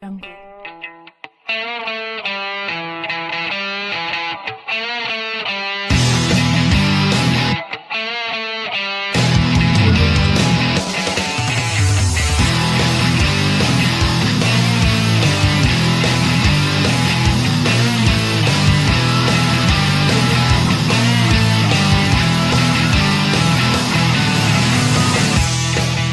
Jungle.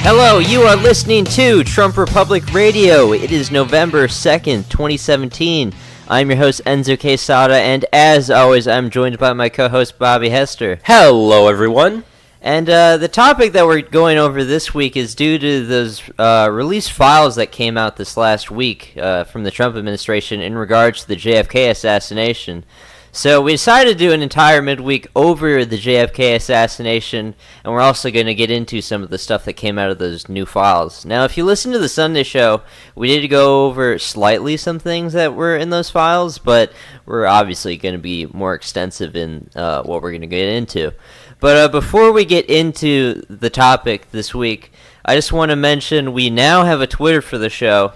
Hello, you are listening to Trump Republic Radio. It is November 2nd, 2017. I'm your host, Enzo Quesada, and as always, I'm joined by my co-host, Bobby Hester. Hello, everyone. And the topic that we're going over this week is due to those released files that came out this last week from the Trump administration in regards to the JFK assassination. So we decided to do an entire midweek over the JFK assassination, and we're also going to get into some of the stuff that came out of those new files. Now, if you listen to the Sunday show, we did go over slightly some things that were in those files, but we're obviously going to be more extensive in what we're going to get into. But before we get into the topic this week, I just want to mention we now have a Twitter for the show.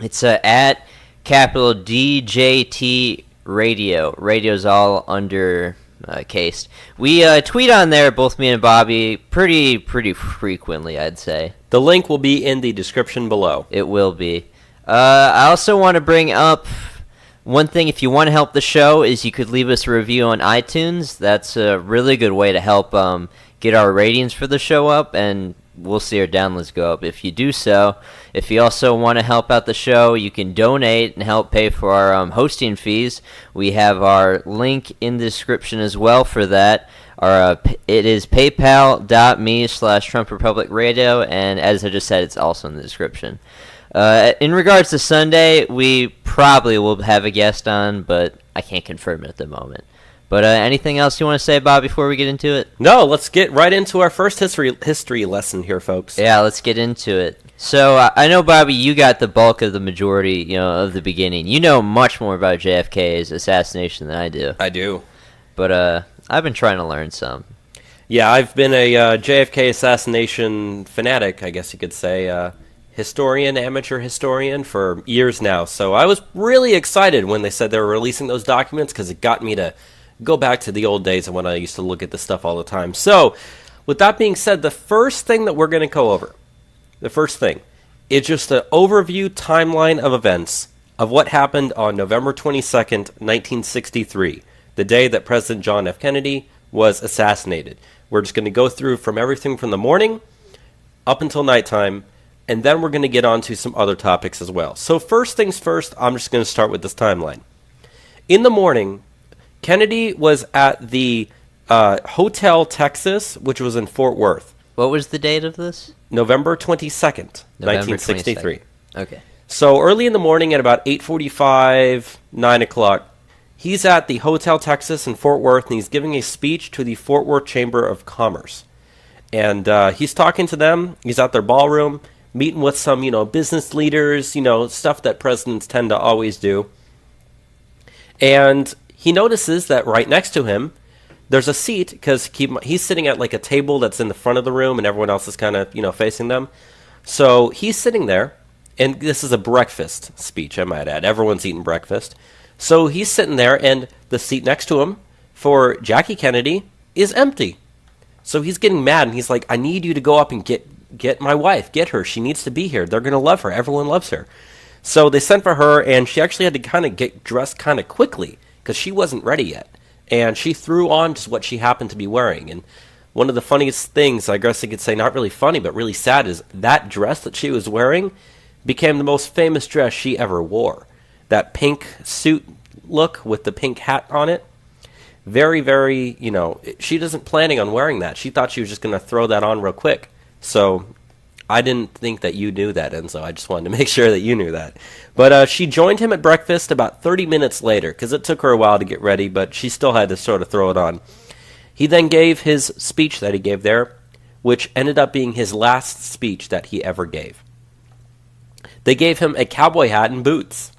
It's at capital DJT Radio. Radio's all under cased. We tweet on there, both me and Bobby, pretty frequently, I'd say. The link will be in the description below. It will be. I also want to bring up one thing. If you want to help the show, is you could leave us a review on iTunes. That's a really good way to help get our ratings for the show up, and we'll see our downloads go up if you do so. If you also want to help out the show, you can donate and help pay for our hosting fees. We have our link in the description as well for that. It is paypal.me/Trump Republic Radio, and as I just said, it's also in the description. In regards to Sunday, we probably will have a guest on, but I can't confirm it at the moment. But anything else you want to say, Bob, before we get into it? No, let's get right into our first history lesson here, folks. Yeah, let's get into it. So I know, Bobby, you got the bulk of the majority, of the beginning. You know much more about JFK's assassination than I do. I do. But I've been trying to learn some. Yeah, I've been a JFK assassination fanatic, I guess you could say, amateur historian for years now. So I was really excited when they said they were releasing those documents because it got me to go back to the old days of when I used to look at this stuff all the time. So, with that being said, the first thing that we're going to go over, is just an overview timeline of events of what happened on November 22nd, 1963, the day that President John F. Kennedy was assassinated. We're just going to go through from everything from the morning up until nighttime, and then we're going to get on to some other topics as well. So first things first, I'm just going to start with this timeline. In the morning, Kennedy was at the Hotel Texas, which was in Fort Worth. What was the date of this? November 22nd, 1963. 22nd. Okay. So early in the morning at about 8:45, 9 o'clock, he's at the Hotel Texas in Fort Worth, and he's giving a speech to the Fort Worth Chamber of Commerce. And he's talking to them. He's at their ballroom, meeting with some, business leaders, stuff that presidents tend to always do. And he notices that right next to him, there's a seat, because he's sitting at like a table that's in the front of the room, and everyone else is kind of, facing them. So he's sitting there, and this is a breakfast speech, I might add. Everyone's eating breakfast. So he's sitting there, and the seat next to him for Jackie Kennedy is empty. So he's getting mad, and he's like, I need you to go up and get my wife. Get her. She needs to be here. They're going to love her. Everyone loves her. So they sent for her, and she actually had to kind of get dressed kind of quickly because she wasn't ready yet. And she threw on just what she happened to be wearing. And one of the funniest things, I guess I could say, not really funny, but really sad, is that dress that she was wearing became the most famous dress she ever wore. That pink suit look with the pink hat on it. Very, very, she wasn't planning on wearing that. She thought she was just going to throw that on real quick. So I didn't think that you knew that, Enzo. I just wanted to make sure that you knew that. But she joined him at breakfast about 30 minutes later, because it took her a while to get ready, but she still had to sort of throw it on. He then gave his speech that he gave there, which ended up being his last speech that he ever gave. They gave him a cowboy hat and boots.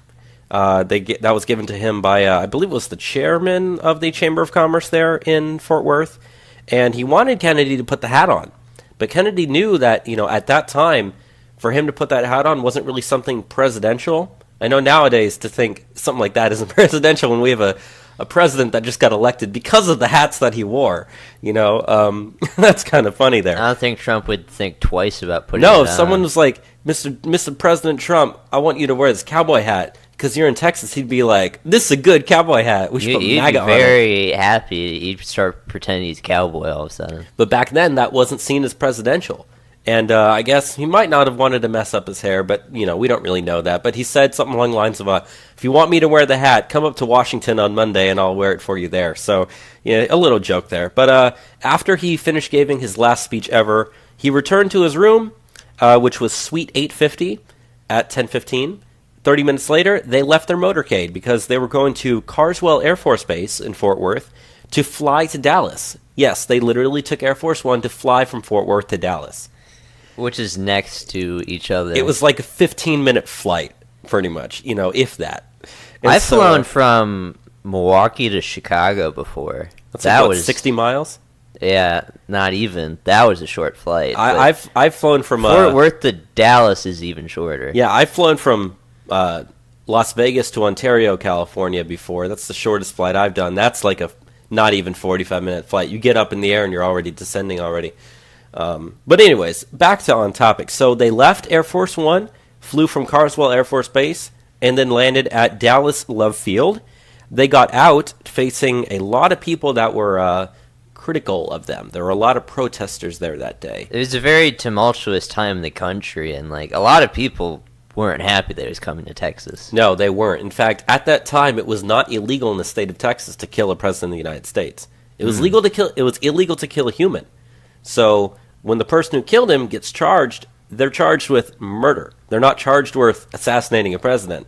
That was given to him by, I believe it was the chairman of the Chamber of Commerce there in Fort Worth, and he wanted Kennedy to put the hat on. But Kennedy knew that, at that time, for him to put that hat on wasn't really something presidential. I know nowadays to think something like that isn't presidential when we have a president that just got elected because of the hats that he wore. That's kind of funny there. I don't think Trump would think twice about putting No, it if on. someone was like, Mr. President Trump, I want you to wear this cowboy hat because you're in Texas, he'd be like, this is a good cowboy hat. We should put He'd MAGA be on it. very happy. He'd start pretending he's a cowboy all of a sudden. But back then, that wasn't seen as presidential. And I guess he might not have wanted to mess up his hair, but, we don't really know that. But he said something along the lines of, if you want me to wear the hat, come up to Washington on Monday and I'll wear it for you there. So, a little joke there. But after he finished giving his last speech ever, he returned to his room, which was Suite 850 at 10:15. 30 minutes later, they left their motorcade because they were going to Carswell Air Force Base in Fort Worth to fly to Dallas. Yes, they literally took Air Force One to fly from Fort Worth to Dallas. Which is next to each other. It was like a 15-minute flight, pretty much, if that. And I've so, flown from Milwaukee to Chicago before. That's That like, what, was 60 miles? Yeah, not even. That was a short flight. but I've flown from Fort Worth to Dallas is even shorter. Yeah, I've flown from Las Vegas to Ontario, California before. That's the shortest flight I've done. That's like a not even 45-minute flight. You get up in the air and you're already descending already. But anyways, back to on topic. So they left Air Force One, flew from Carswell Air Force Base, and then landed at Dallas Love Field. They got out facing a lot of people that were critical of them. There were a lot of protesters there that day. It was a very tumultuous time in the country, and a lot of people weren't happy that he was coming to Texas. No, they weren't. In fact, at that time, it was not illegal in the state of Texas to kill a president of the United States. It was legal to kill. It was illegal to kill a human. So when the person who killed him gets charged, they're charged with murder. They're not charged with assassinating a president.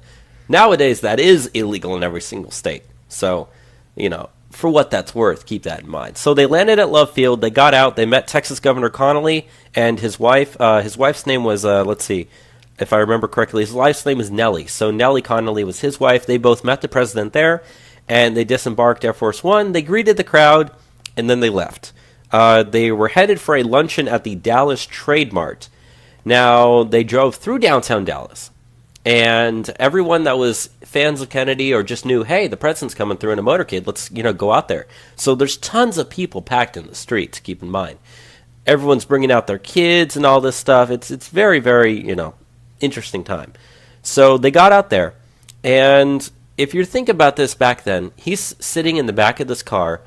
Nowadays, that is illegal in every single state. So, for what that's worth, keep that in mind. So they landed at Love Field. They got out. They met Texas Governor Connolly and his wife. His wife's name was, let's see, if I remember correctly, his wife's name is Nellie. So Nellie Connolly was his wife. They both met the president there, and they disembarked Air Force One. They greeted the crowd, and then they left. They were headed for a luncheon at the Dallas Trade Mart. Now, they drove through downtown Dallas, and everyone that was fans of Kennedy or just knew, hey, the president's coming through in a motorcade, let's, go out there. So there's tons of people packed in the streets, keep in mind. Everyone's bringing out their kids and all this stuff. It's very, very, interesting time. So they got out there, and if you think about this back then, he's sitting in the back of this car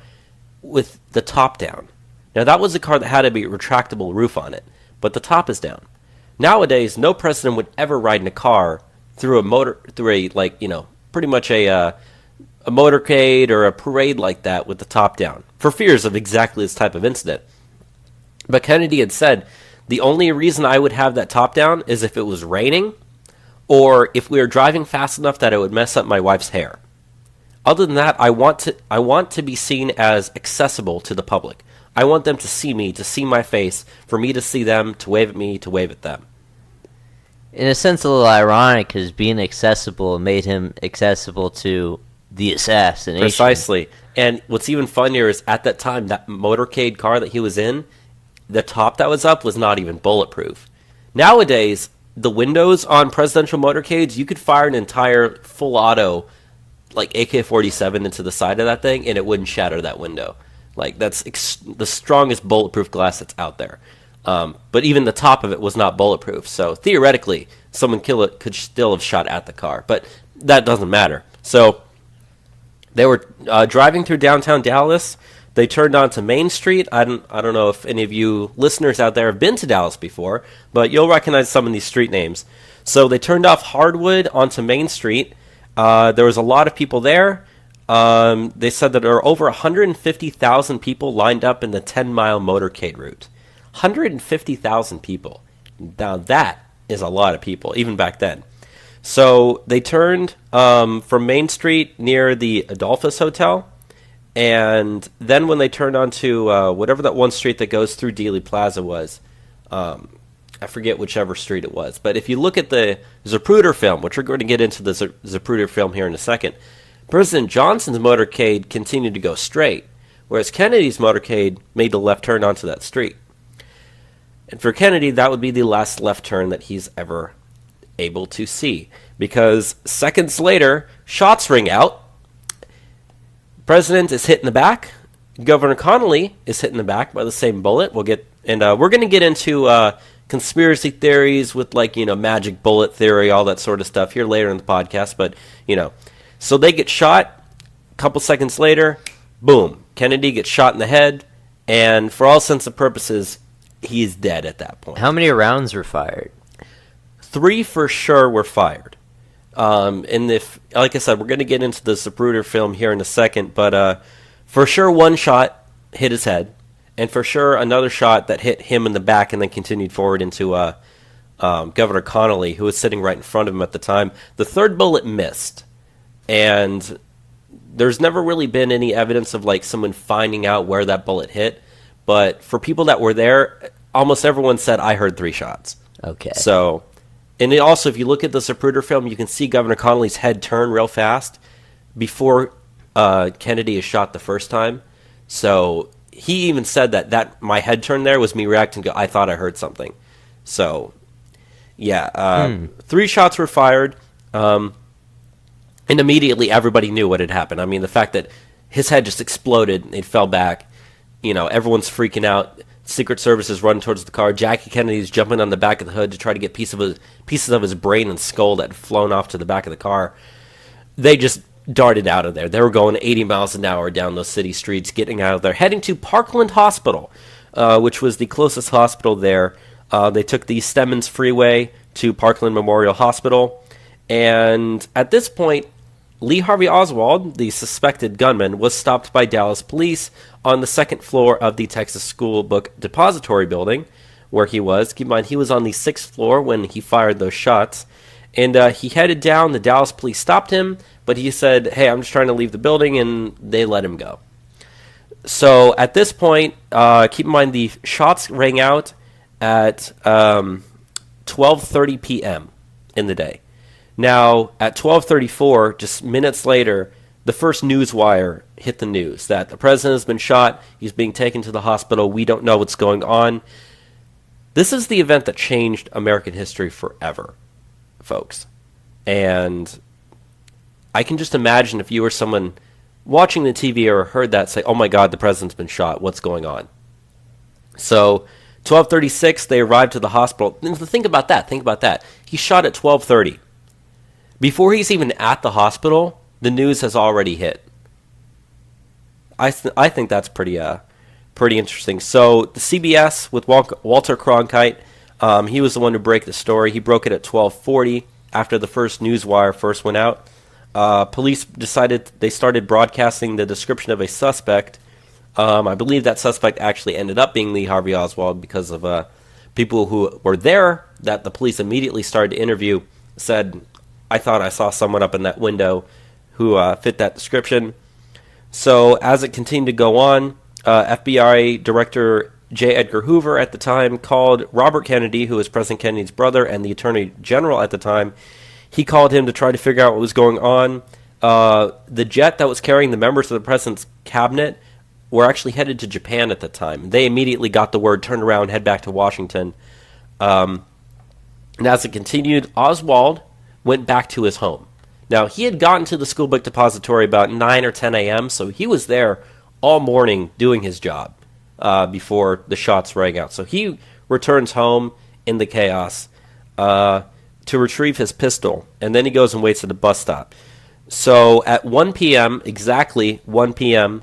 with the top down. Now, that was a car that had a retractable roof on it, but the top is down. Nowadays, no president would ever ride in a car through pretty much a motorcade or a parade like that with the top down, for fears of exactly this type of incident. But Kennedy had said, the only reason I would have that top down is if it was raining or if we were driving fast enough that it would mess up my wife's hair. Other than that, I want to be seen as accessible to the public. I want them to see me, to see my face, for me to see them, to wave at me, to wave at them. In a sense, a little ironic, because being accessible made him accessible to the assassination. Precisely. And what's even funnier is at that time, that motorcade car that he was in, the top that was up was not even bulletproof. Nowadays, the windows on presidential motorcades, you could fire an entire full auto, like AK-47 into the side of that thing, and it wouldn't shatter that window. That's the strongest bulletproof glass that's out there. But even the top of it was not bulletproof. So theoretically, someone could still have shot at the car. But that doesn't matter. So they were driving through downtown Dallas. They turned onto Main Street. I don't know if any of you listeners out there have been to Dallas before, but you'll recognize some of these street names. So they turned off Hardwood onto Main Street. There was a lot of people there. They said that there are over 150,000 people lined up in the 10-mile motorcade route. 150,000 people. Now that is a lot of people, even back then. So they turned from Main Street near the Adolphus Hotel, and then when they turned onto whatever that one street that goes through Dealey Plaza was, I forget whichever street it was, but if you look at the Zapruder film, which we're going to get into the Zapruder film here in a second, President Johnson's motorcade continued to go straight, whereas Kennedy's motorcade made the left turn onto that street. And for Kennedy, that would be the last left turn that he's ever able to see, because seconds later, shots ring out. President is hit in the back. Governor Connolly is hit in the back by the same bullet. We're going to get into conspiracy theories with magic bullet theory, all that sort of stuff here later in the podcast. But so they get shot. A couple seconds later, boom, Kennedy gets shot in the head, and for all intents and purposes, he's dead at that point. How many rounds were fired? 3 for sure were fired. And if, like I said, we're going to get into the Zapruder film here in a second, but for sure one shot hit his head, and for sure another shot that hit him in the back and then continued forward into Governor Connolly, who was sitting right in front of him at the time. The third bullet missed, and there's never really been any evidence of someone finding out where that bullet hit, but for people that were there, almost everyone said, I heard 3 shots. Okay. So, and also, if you look at the Zapruder film, you can see Governor Connolly's head turn real fast before Kennedy is shot the first time. So he even said that my head turn there was me reacting to, I thought I heard something. So, yeah, 3 shots were fired, and immediately everybody knew what had happened. I mean, the fact that his head just exploded, it fell back, everyone's freaking out. Secret Service is running towards the car. Jackie Kennedy's jumping on the back of the hood to try to get pieces of his brain and skull that had flown off to the back of the car. They just darted out of there. They were going 80 miles an hour down those city streets, getting out of there, heading to Parkland Hospital, which was the closest hospital there. They took the Stemmons Freeway to Parkland Memorial Hospital, and at this point, Lee Harvey Oswald, the suspected gunman, was stopped by Dallas police on the 2nd floor of the Texas School Book Depository building, where he was. Keep in mind, he was on the 6th floor when he fired those shots. And he headed down. The Dallas police stopped him, but he said, hey, I'm just trying to leave the building, and they let him go. So at this point, keep in mind, the shots rang out at 12:30 p.m. in the day. Now, at 12:34, just minutes later, the first news wire hit the news that the president has been shot. He's being taken to the hospital. We don't know what's going on. This is the event that changed American history forever, folks. And I can just imagine if you were someone watching the TV or heard that say, oh my God, the president's been shot. What's going on? So 12:36, they arrived to the hospital. And think about that. He's shot at 12:30. Before he's even at the hospital, the news has already hit. I think that's pretty interesting. So the CBS with Walter Cronkite, he was the one to break the story. He broke it at 12:40 after the first news wire first went out. Police decided they started broadcasting the description of a suspect. I believe that suspect actually ended up being Lee Harvey Oswald because of people who were there that the police immediately started to interview said, I thought I saw someone up in that window who fit that description. So as it continued to go on, FBI Director J. Edgar Hoover at the time called Robert Kennedy, who was President Kennedy's brother and the Attorney General at the time. He called him to try to figure out what was going on. The jet that was carrying the members of the president's cabinet were actually headed to Japan at the time. They immediately got the word, turned around, head back to Washington. And as it continued, Oswald went back to his home. Now, he had gotten to the school book depository about 9 or 10 a.m., so he was there all morning doing his job before the shots rang out. So he returns home in the chaos to retrieve his pistol, and then he goes and waits at a bus stop. So at 1 p.m., exactly 1 p.m.,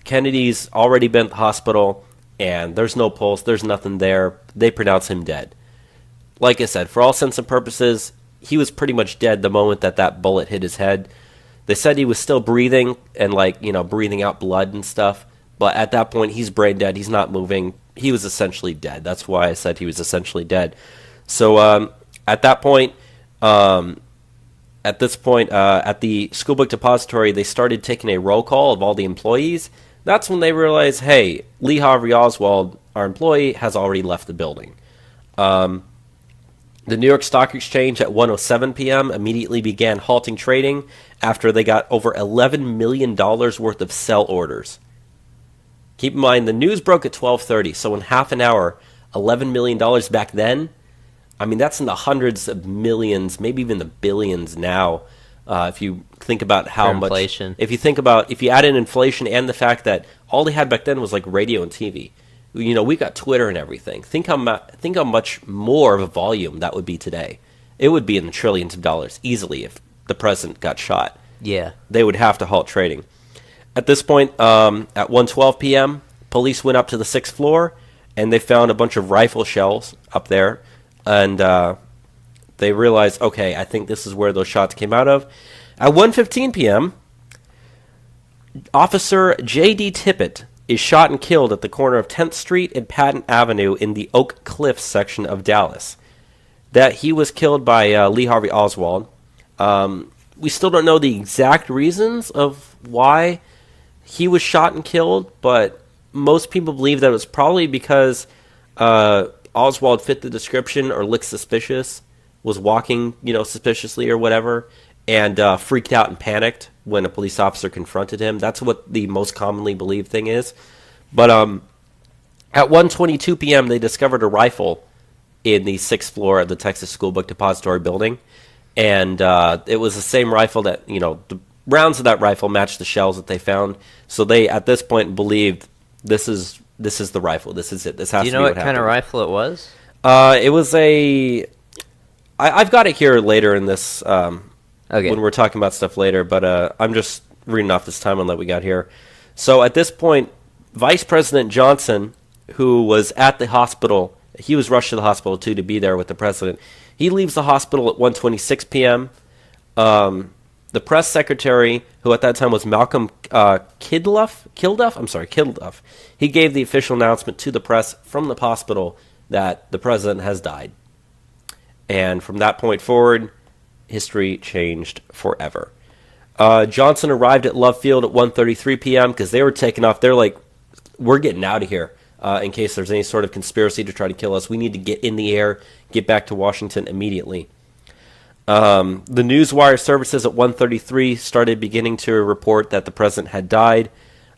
Kennedy's already been at the hospital, and there's no pulse, there's nothing there. They pronounce him dead. Like I said, for all intents and purposes, he was pretty much dead the moment that bullet hit his head. They said he was still breathing and breathing out blood and stuff, but at that point he's brain dead. He's not moving. He was essentially dead. That's why I said he was essentially dead. So at that point, at the school book depository, they started taking a roll call of all the employees. That's when they realized, hey, Lee Harvey Oswald, our employee, has already left the building. The New York Stock Exchange at 1:07 p.m. immediately began halting trading after they got over $11 million worth of sell orders. Keep in mind, the news broke at 12:30, so in half an hour, $11 million back then, I mean, that's in the hundreds of millions, maybe even the billions now. If you think about how much inflation. If you add in inflation and the fact that all they had back then was like radio and TV. You know, we got Twitter and everything. Think how much more of a volume that would be today. It would be in the trillions of dollars easily if the president got shot. Yeah. They would have to halt trading. At this point, at 1:12 p.m., police went up to the 6th floor, and they found a bunch of rifle shells up there, and they realized, okay, I think this is where those shots came out of. At 1:15 p.m., Officer J.D. Tippett is shot and killed at the corner of 10th Street and Patton Avenue in the Oak Cliffs section of Dallas. That he was killed by Lee Harvey Oswald. We still don't know the exact reasons of why he was shot and killed, but most people believe that it was probably because Oswald fit the description or looked suspicious, was walking, suspiciously or whatever, and freaked out and panicked when a police officer confronted him. That's what the most commonly believed thing is. But at 1:22 p.m., they discovered a rifle in the 6th floor of the Texas School Book Depository building. And it was the same rifle that, the rounds of that rifle matched the shells that they found. So they, at this point, believed this is the rifle. This is it. This has to be Do you know what kind happened. of rifle it was? It was I've got it here later in this, Okay. when we're talking about stuff later, but I'm just reading off this timeline that we got here. So at this point, Vice President Johnson, who was at the hospital, he was rushed to the hospital, too, to be there with the president. He leaves the hospital at 1:26 p.m. The press secretary, who at that time was Malcolm Kilduff, he gave the official announcement to the press from the hospital that the president has died. And from that point forward, history changed forever. Johnson arrived at Love Field at 1:33 p.m. because they were taking off. They're like, we're getting out of here. In case there's any sort of conspiracy to try to kill us, we need to get in the air, get back to Washington immediately. The newswire services at 1:33 started beginning to report that the president had died.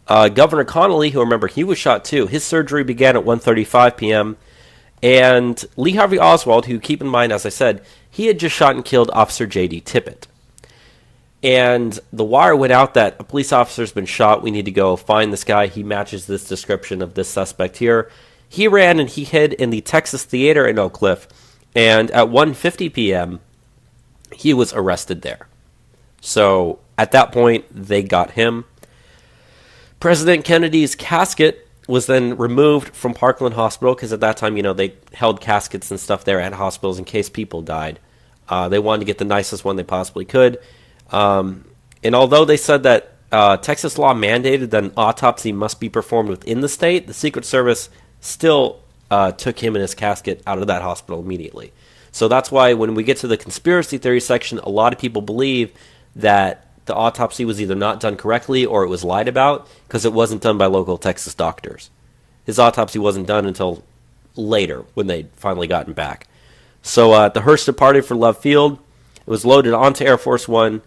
Governor Connolly, who, remember, he was shot too, his surgery began at 1:35 p.m., and Lee Harvey Oswald, who, keep in mind, as I said, he had just shot and killed Officer J.D. Tippett. And the wire went out that a police officer's been shot. We need to go find this guy. He matches this description of this suspect here. He ran and he hid in the Texas Theater in Oak Cliff. And at 1:50 p.m., he was arrested there. So at that point, they got him. President Kennedy's casket was then removed from Parkland Hospital because at that time, they held caskets and stuff there at hospitals in case people died. They wanted to get the nicest one they possibly could. And although they said that Texas law mandated that an autopsy must be performed within the state, the Secret Service still took him and his casket out of that hospital immediately. So that's why when we get to the conspiracy theory section, a lot of people believe that the autopsy was either not done correctly or it was lied about because it wasn't done by local Texas doctors. His autopsy wasn't done until later when they'd finally gotten back. So the hearse departed for Love Field. It was loaded onto Air Force One,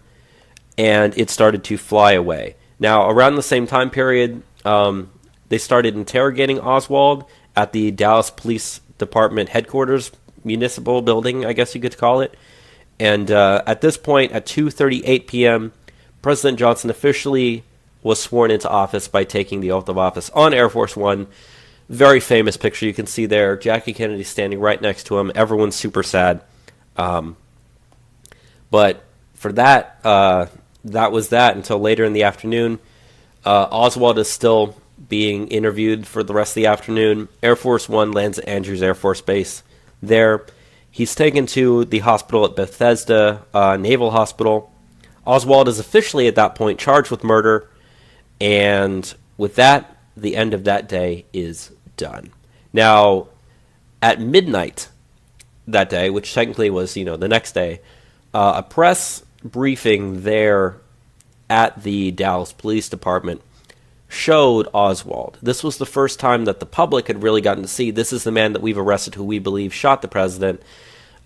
and it started to fly away. Now, around the same time period, they started interrogating Oswald at the Dallas Police Department headquarters, municipal building, I guess you could call it. And at this point, at 2:38 p.m., President Johnson officially was sworn into office by taking the oath of office on Air Force One. Very famous picture you can see there. Jackie Kennedy standing right next to him. Everyone's super sad. But for that, that was that until later in the afternoon. Oswald is still being interviewed for the rest of the afternoon. Air Force One lands at Andrews Air Force Base there. He's taken to the hospital at Bethesda Naval Hospital. Oswald is officially at that point charged with murder. And with that, the end of that day is done. Now, at midnight that day, which technically was, the next day, a press briefing there at the Dallas Police Department showed Oswald. This was the first time that the public had really gotten to see this is the man that we've arrested who we believe shot the president.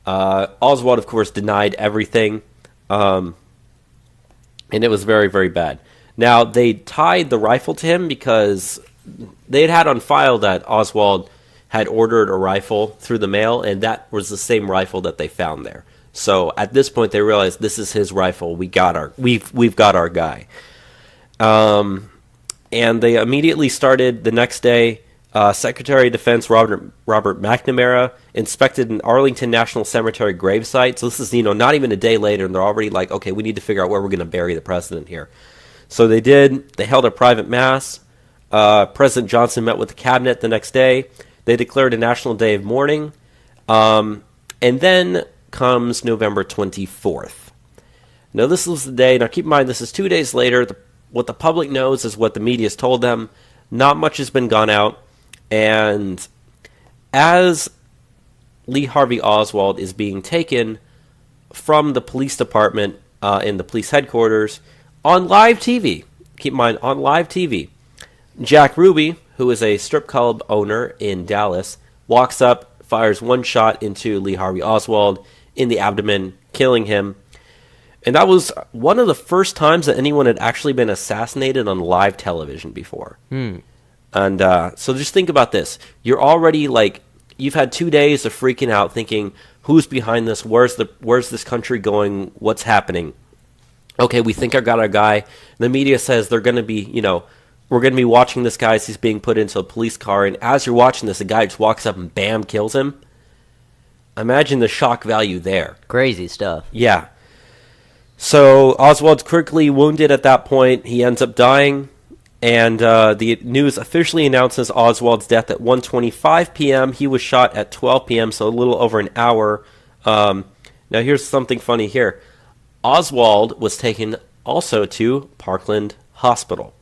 Oswald, of course, denied everything, and it was very, very bad. Now, they tied the rifle to him because they had on file that Oswald had ordered a rifle through the mail, and that was the same rifle that they found there. So at this point, they realized this is his rifle. We've got our guy. And they immediately started the next day. Secretary of Defense Robert McNamara inspected an Arlington National Cemetery gravesite. So this is, not even a day later, and they're already like, okay, we need to figure out where we're going to bury the president here. So they did. They held a private mass. President Johnson met with the cabinet the next day. They declared a national day of mourning. And then comes November 24th. Now, this was the day. Now, keep in mind, this is 2 days later. What the public knows is what the media's told them. Not much has been gone out. And as Lee Harvey Oswald is being taken from the police department in the police headquarters on live TV, keep in mind, on live TV, Jack Ruby, who is a strip club owner in Dallas, walks up, fires one shot into Lee Harvey Oswald in the abdomen, killing him. And that was one of the first times that anyone had actually been assassinated on live television before. And so just think about this. You're already you've had 2 days of freaking out, thinking, who's behind this? Where's this country going? What's happening? Okay, we think I got our guy. The media says they're going to be, we're going to be watching this guy as he's being put into a police car. And as you're watching this, a guy just walks up and bam, kills him. Imagine the shock value there. Crazy stuff. Yeah. So Oswald's critically wounded at that point. He ends up dying. And the news officially announces Oswald's death at 1:25 p.m. He was shot at 12 p.m., so a little over an hour. Now, here's something funny here. Oswald was taken also to Parkland Hospital.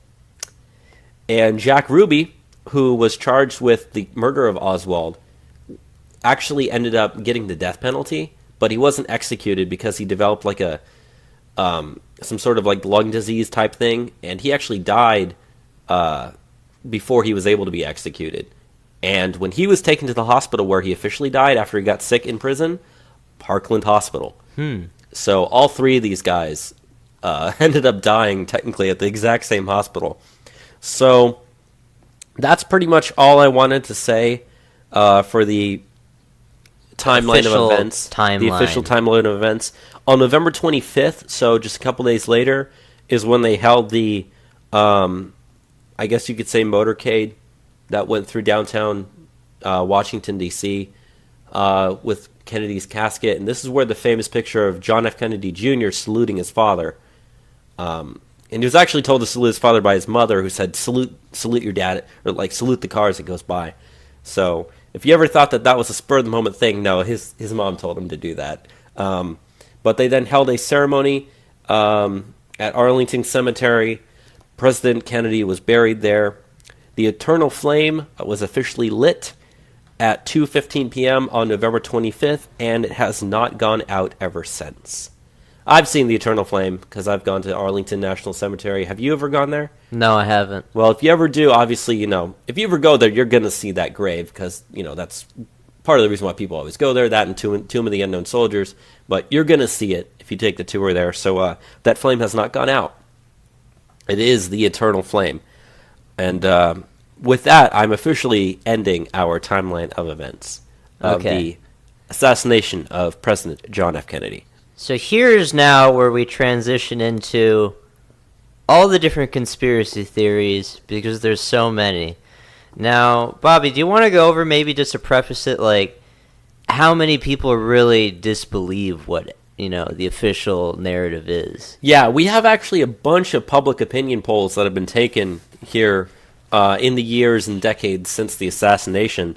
And Jack Ruby, who was charged with the murder of Oswald, actually ended up getting the death penalty, but he wasn't executed because he developed some sort of lung disease type thing, and he actually died before he was able to be executed. And when he was taken to the hospital where he officially died after he got sick in prison, Parkland Hospital. So all three of these guys ended up dying technically at the exact same hospital. So that's pretty much all I wanted to say for the timeline of events. The official timeline of events. On November 25th, so just a couple days later, is when they held the, I guess you could say, motorcade that went through downtown Washington, D.C. With Kennedy's casket. And this is where the famous picture of John F. Kennedy Jr. saluting his father. And he was actually told to salute his father by his mother, who said, salute your dad, or salute the car as it goes by. So if you ever thought that was a spur-of-the-moment thing, no, his mom told him to do that. But they then held a ceremony at Arlington Cemetery. President Kennedy was buried there. The eternal flame was officially lit at 2:15 p.m. on November 25th, and it has not gone out ever since. I've seen the eternal flame because I've gone to Arlington National Cemetery. Have you ever gone there? No, I haven't. Well, if you ever do, obviously, if you ever go there, you're going to see that grave because, that's part of the reason why people always go there, that and Tomb of the Unknown Soldiers. But you're going to see it if you take the tour there. So that flame has not gone out. It is the eternal flame. And with that, I'm officially ending our timeline of events of the assassination of President John F. Kennedy. So here's now where we transition into all the different conspiracy theories, because there's so many. Now, Bobby, do you want to go over, maybe just to preface it, how many people really disbelieve what, the official narrative is? Yeah, we have actually a bunch of public opinion polls that have been taken here in the years and decades since the assassination.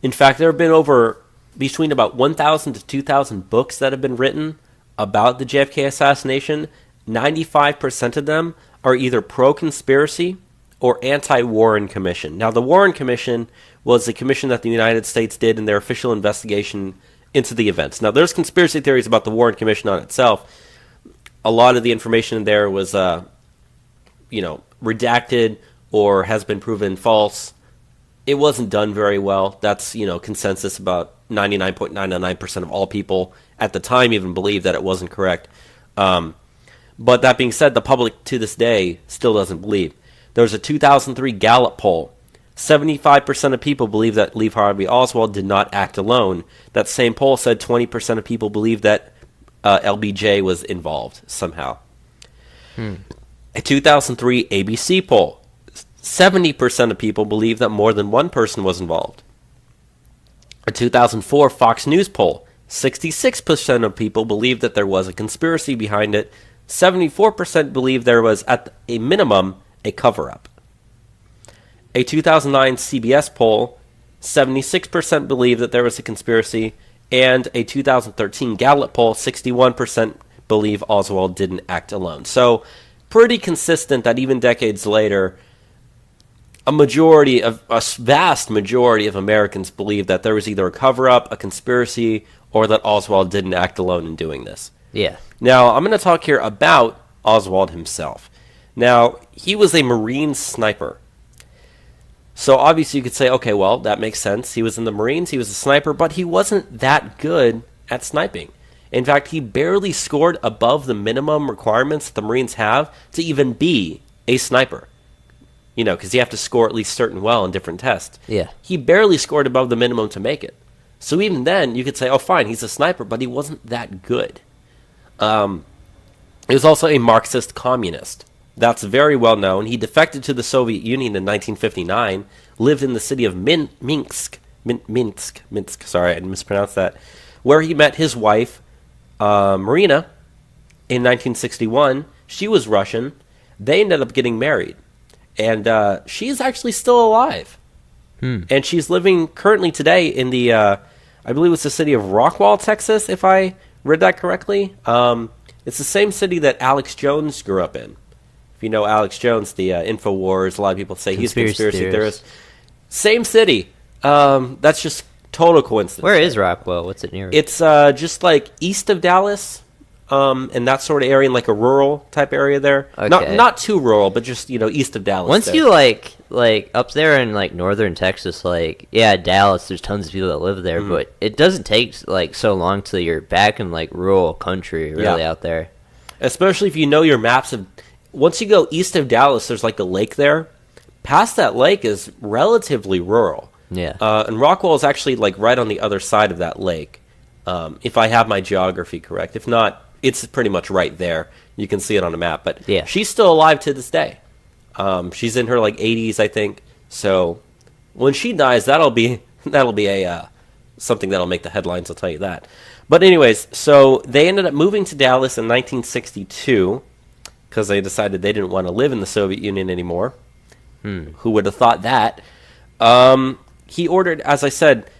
In fact, there have been between about 1,000 to 2,000 books that have been written about the JFK assassination. 95% of them are either pro-conspiracy or anti-Warren Commission. Now, the Warren Commission was the commission that the United States did in their official investigation into the events. Now, there's conspiracy theories about the Warren Commission on itself. A lot of the information in there was, redacted or has been proven false. It wasn't done very well. That's, consensus. About 99.999% of all people at the time even believed that it wasn't correct. But that being said, the public to this day still doesn't believe. There was a 2003 Gallup poll 75% of people believe that Lee Harvey Oswald did not act alone. That same poll said 20% of people believe that LBJ was involved somehow. A 2003 ABC poll, 70% of people believe that more than one person was involved. A 2004 Fox News poll, 66% of people believe that there was a conspiracy behind it. 74% believe there was, at a minimum, a cover-up. A 2009 CBS poll, 76% believe that there was a conspiracy, and a 2013 Gallup poll, 61% believe Oswald didn't act alone. So, pretty consistent that even decades later, a vast majority of Americans believe that there was either a cover-up, a conspiracy, or that Oswald didn't act alone in doing this. Yeah. Now, I'm going to talk here about Oswald himself. Now, he was a Marine sniper. So obviously you could say, okay, well, that makes sense. He was in the Marines, he was a sniper, but he wasn't that good at sniping. In fact, he barely scored above the minimum requirements that the Marines have to even be a sniper. You know, because you have to score at least certain well in different tests. Yeah. He barely scored above the minimum to make it. So even then, you could say, oh, fine, he's a sniper, but he wasn't that good. He was also a Marxist communist. That's very well known. He defected to the Soviet Union in 1959, lived in the city of Minsk, sorry, I mispronounced that, where he met his wife, Marina, in 1961. She was Russian. They ended up getting married. And she's actually still alive. And she's living currently today in the, I believe it's the city of Rockwall, Texas, if I read that correctly. It's the same city that Alex Jones grew up in. If you know Alex Jones, the InfoWars, a lot of people say he's a conspiracy theorist. Same city. That's just total coincidence. Where is Rockwell? What's it near? It's just like east of Dallas, and that sort of area, in like a rural type area there. Okay. Not too rural, but just, you know, east of Dallas. Once there. you like up there in like northern Texas, like Dallas, there's tons of people that live there, but it doesn't take like so long till you're back in like rural country, really out there. Especially if you know your maps of. Once you go east of Dallas, there's like a lake there. Past that lake is relatively rural. Yeah. And Rockwell is actually like right on the other side of that lake, if I have my geography correct. If not, it's pretty much right there. You can see it on a map. But she's still alive to this day. She's in her like 80s, I think. So when she dies, that'll be a something that'll make the headlines. I'll tell you that. But anyways, so they ended up moving to Dallas in 1962 because they decided they didn't want to live in the Soviet Union anymore. Who would have thought that? He ordered, as I said,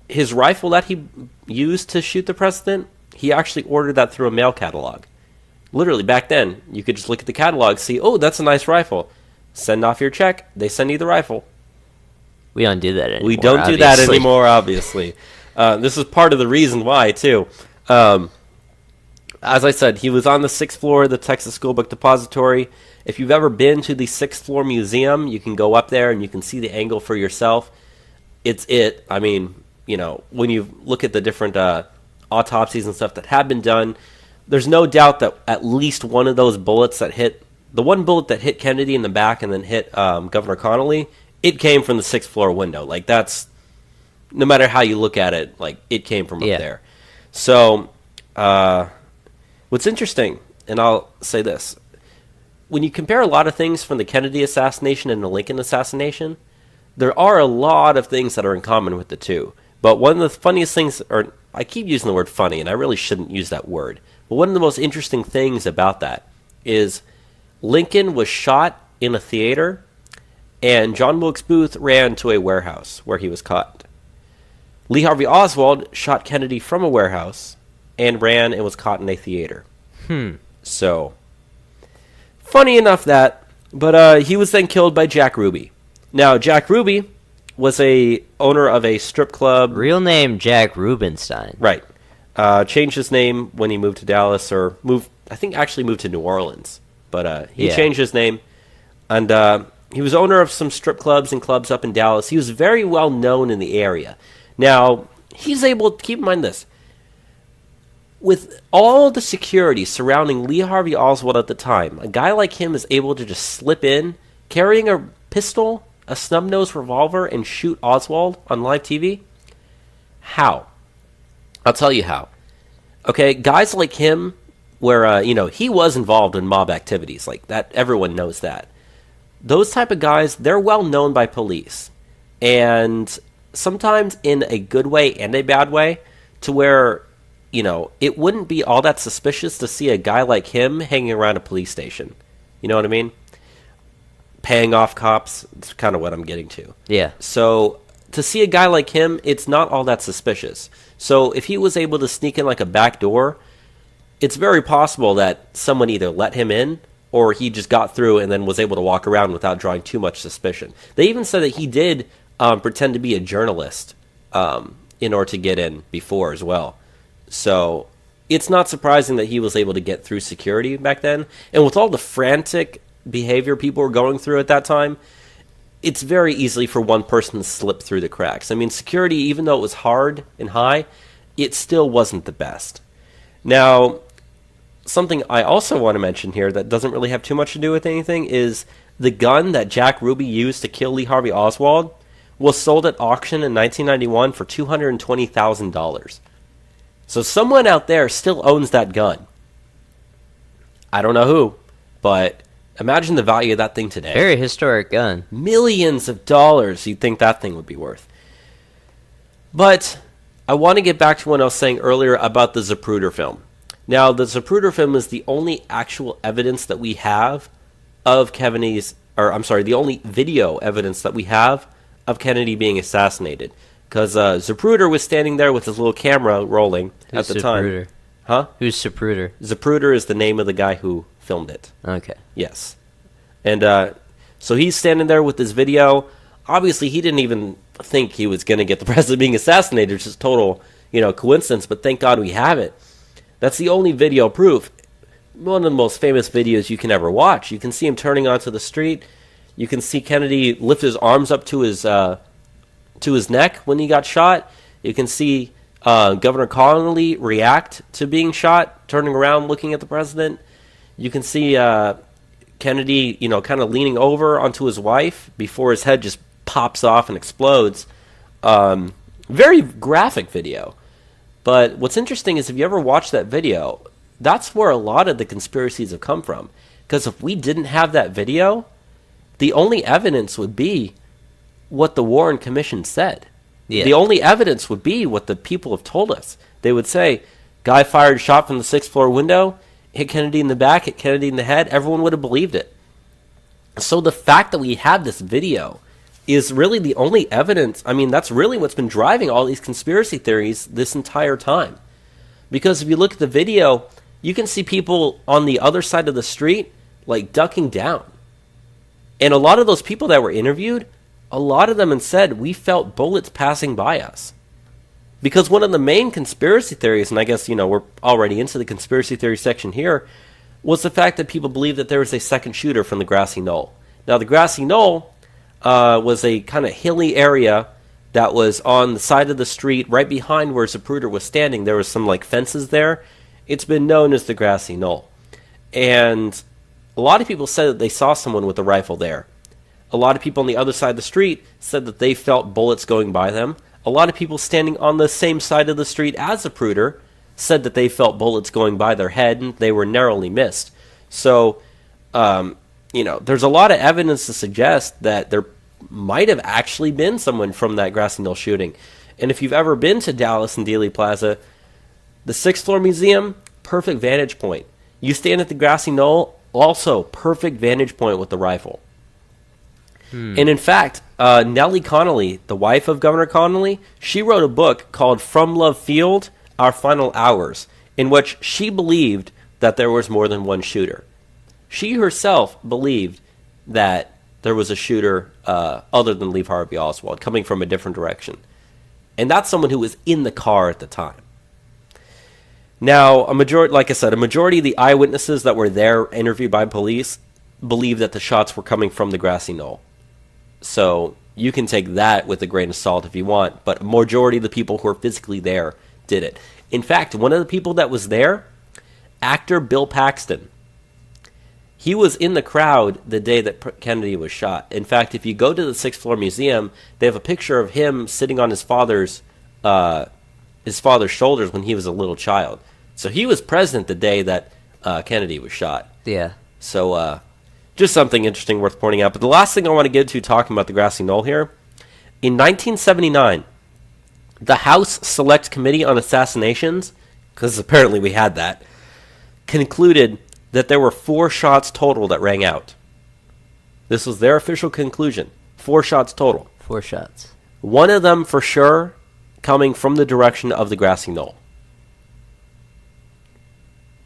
his rifle that he used to shoot the president, he actually ordered that through a mail catalog. Literally, back then, you could just look at the catalog, see, oh, that's a nice rifle. Send off your check, they send you the rifle. We don't do that anymore. We don't do that anymore, obviously. This is part of the reason why, too. As I said, he was on the 6th floor of the Texas Schoolbook Depository. If you've ever been to the 6th floor museum, you can go up there and you can see the angle for yourself. I mean, you know, when you look at the different autopsies and stuff that have been done, there's no doubt that at least one of those bullets that hit, the one bullet that hit Kennedy in the back and then hit Governor Connolly, it came from the 6th floor window. Like, that's, no matter how you look at it, like, it came from up there. So, what's interesting, and I'll say this, when you compare a lot of things from the Kennedy assassination and the Lincoln assassination, there are a lot of things that are in common with the two. But one of the funniest things, or I keep using the word funny, and I really shouldn't use that word, but one of the most interesting things about that is Lincoln was shot in a theater, and John Wilkes Booth ran to a warehouse where he was caught. Lee Harvey Oswald shot Kennedy from a warehouse and ran and was caught in a theater. So, funny enough that, but he was then killed by Jack Ruby. Now, Jack Ruby was a owner of a strip club. Real name Jack Rubenstein. Right. Changed his name when he moved to Dallas, or moved to New Orleans. But he changed his name. And he was owner of some strip clubs and clubs up in Dallas. He was very well known in the area. Now, he's able to, keep in mind this, with all the security surrounding Lee Harvey Oswald at the time, a guy like him is able to just slip in, carrying a pistol a snub-nosed revolver and shoot Oswald on live TV? How? I'll tell you how. Okay, guys like him, where, he was involved in mob activities. Like, that, everyone knows that. Those type of guys, they're well known by police. And sometimes in a good way and a bad way, to where, it wouldn't be all that suspicious to see a guy like him hanging around a police station. You know what I mean? Paying off cops, it's kind of what I'm getting to. Yeah. So, to see a guy like him, it's not all that suspicious. So, if he was able to sneak in like a back door, it's very possible that someone either let him in, or he just got through and then was able to walk around without drawing too much suspicion. They even said that he did pretend to be a journalist in order to get in before as well. So it's not surprising that he was able to get through security back then. And with all the frantic behavior people were going through at that time, it's very easy for one person to slip through the cracks. I mean, security, even though it was hard and high, it still wasn't the best. Now, something I also want to mention here that doesn't really have too much to do with anything is the gun that Jack Ruby used to kill Lee Harvey Oswald was sold at auction in 1991 for $220,000. So someone out there still owns that gun. I don't know who, but imagine the value of that thing today. Very historic gun. Millions of dollars you'd think that thing would be worth. But I want to get back to what I was saying earlier about the Zapruder film. Now, the Zapruder film is the only actual evidence that we have of the only video evidence that we have of Kennedy being assassinated. Because Zapruder was standing there with his little camera rolling at the time. Huh? Who's Zapruder? Zapruder is the name of the guy who filmed it. Okay. Yes. And so he's standing there with his video. Obviously, he didn't even think he was going to get the president being assassinated. It's just total, coincidence. But thank God we have it. That's the only video proof. One of the most famous videos you can ever watch. You can see him turning onto the street. You can see Kennedy lift his arms up to his neck when he got shot. You can see Governor Connolly react to being shot, turning around, looking at the president. You can see Kennedy, kind of leaning over onto his wife before his head just pops off and explodes. Very graphic video. But what's interesting is if you ever watch that video, that's where a lot of the conspiracies have come from. Because if we didn't have that video, the only evidence would be what the Warren Commission said. Yeah. The only evidence would be what the people have told us. They would say, guy fired a shot from the 6th floor window, hit Kennedy in the back, hit Kennedy in the head. Everyone would have believed it. So the fact that we have this video is really the only evidence. I mean, that's really what's been driving all these conspiracy theories this entire time. Because if you look at the video, you can see people on the other side of the street, like, ducking down. And a lot of those people that were interviewed, a lot of them had said, we felt bullets passing by us. Because one of the main conspiracy theories, and I guess, we're already into the conspiracy theory section here, was the fact that people believed that there was a second shooter from the grassy knoll. Now, the grassy knoll was a kind of hilly area that was on the side of the street right behind where Zapruder was standing. There was some fences there. It's been known as the grassy knoll. And a lot of people said that they saw someone with a rifle there. A lot of people on the other side of the street said that they felt bullets going by them. A lot of people standing on the same side of the street as Zapruder said that they felt bullets going by their head and they were narrowly missed. So, there's a lot of evidence to suggest that there might have actually been someone from that grassy knoll shooting. And if you've ever been to Dallas and Dealey Plaza, the 6th floor museum, perfect vantage point. You stand at the grassy knoll, also perfect vantage point with the rifle. And in fact, Nellie Connolly, the wife of Governor Connolly, she wrote a book called From Love Field, Our Final Hours, in which she believed that there was more than one shooter. She herself believed that there was a shooter other than Lee Harvey Oswald coming from a different direction. And that's someone who was in the car at the time. Now, a majority of the eyewitnesses that were there interviewed by police believe that the shots were coming from the grassy knoll. So you can take that with a grain of salt if you want, but a majority of the people who were physically there did it. In fact, one of the people that was there, actor Bill Paxton, He was in the crowd the day that Kennedy was shot. In fact, if you go to the 6th floor museum, they have a picture of him sitting on his father's shoulders when he was a little child. So he was present the day that Kennedy was shot. Yeah. So just something interesting worth pointing out. But the last thing I want to get to talking about the grassy knoll here, in 1979, the House Select Committee on Assassinations, because apparently we had that, concluded that there were 4 shots total that rang out. This was their official conclusion. 4 shots total. 4 shots. One of them for sure coming from the direction of the grassy knoll.